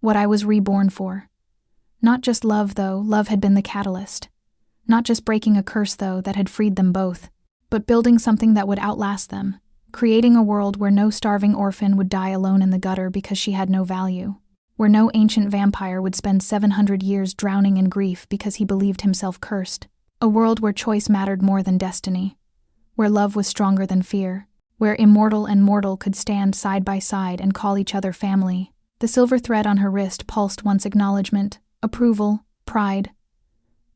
what I was reborn for. Not just love, though, love had been the catalyst. Not just breaking a curse, though, that had freed them both, but building something that would outlast them, creating a world where no starving orphan would die alone in the gutter because she had no value, where no ancient vampire would spend 700 years drowning in grief because he believed himself cursed, a world where choice mattered more than destiny, where love was stronger than fear, where immortal and mortal could stand side by side and call each other family. The silver thread on her wrist pulsed once acknowledgement, approval, pride.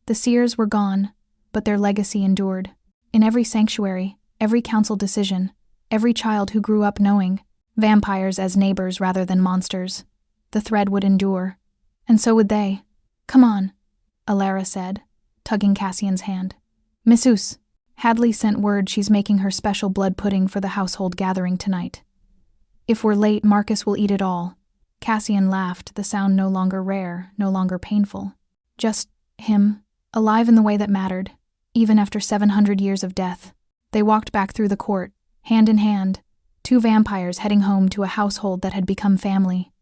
The seers were gone, but their legacy endured. In every sanctuary, every council decision, every child who grew up knowing vampires as neighbors rather than monsters, the thread would endure. And so would they. Come on, Alara said, tugging Cassian's hand. Missus, Hadley sent word she's making her special blood pudding for the household gathering tonight. If we're late, Marcus will eat it all. Cassian laughed, the sound no longer rare, no longer painful. Just him, alive in the way that mattered, even after 700 years of death. They walked back through the court, hand in hand, two vampires heading home to a household that had become family.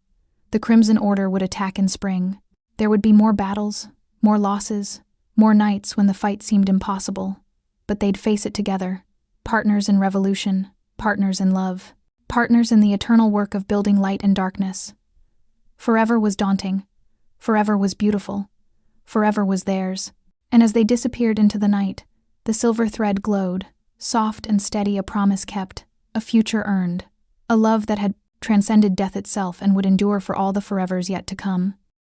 The Crimson Order would attack in spring. There would be more battles, more losses, more nights when the fight seemed impossible. But they'd face it together, partners in revolution, partners in love, partners in the eternal work of building light and darkness. Forever was daunting, forever was beautiful, forever was theirs. And as they disappeared into the night, the silver thread glowed, soft and steady, a promise kept, a future earned, a love that had transcended death itself and would endure for all the forevers yet to come.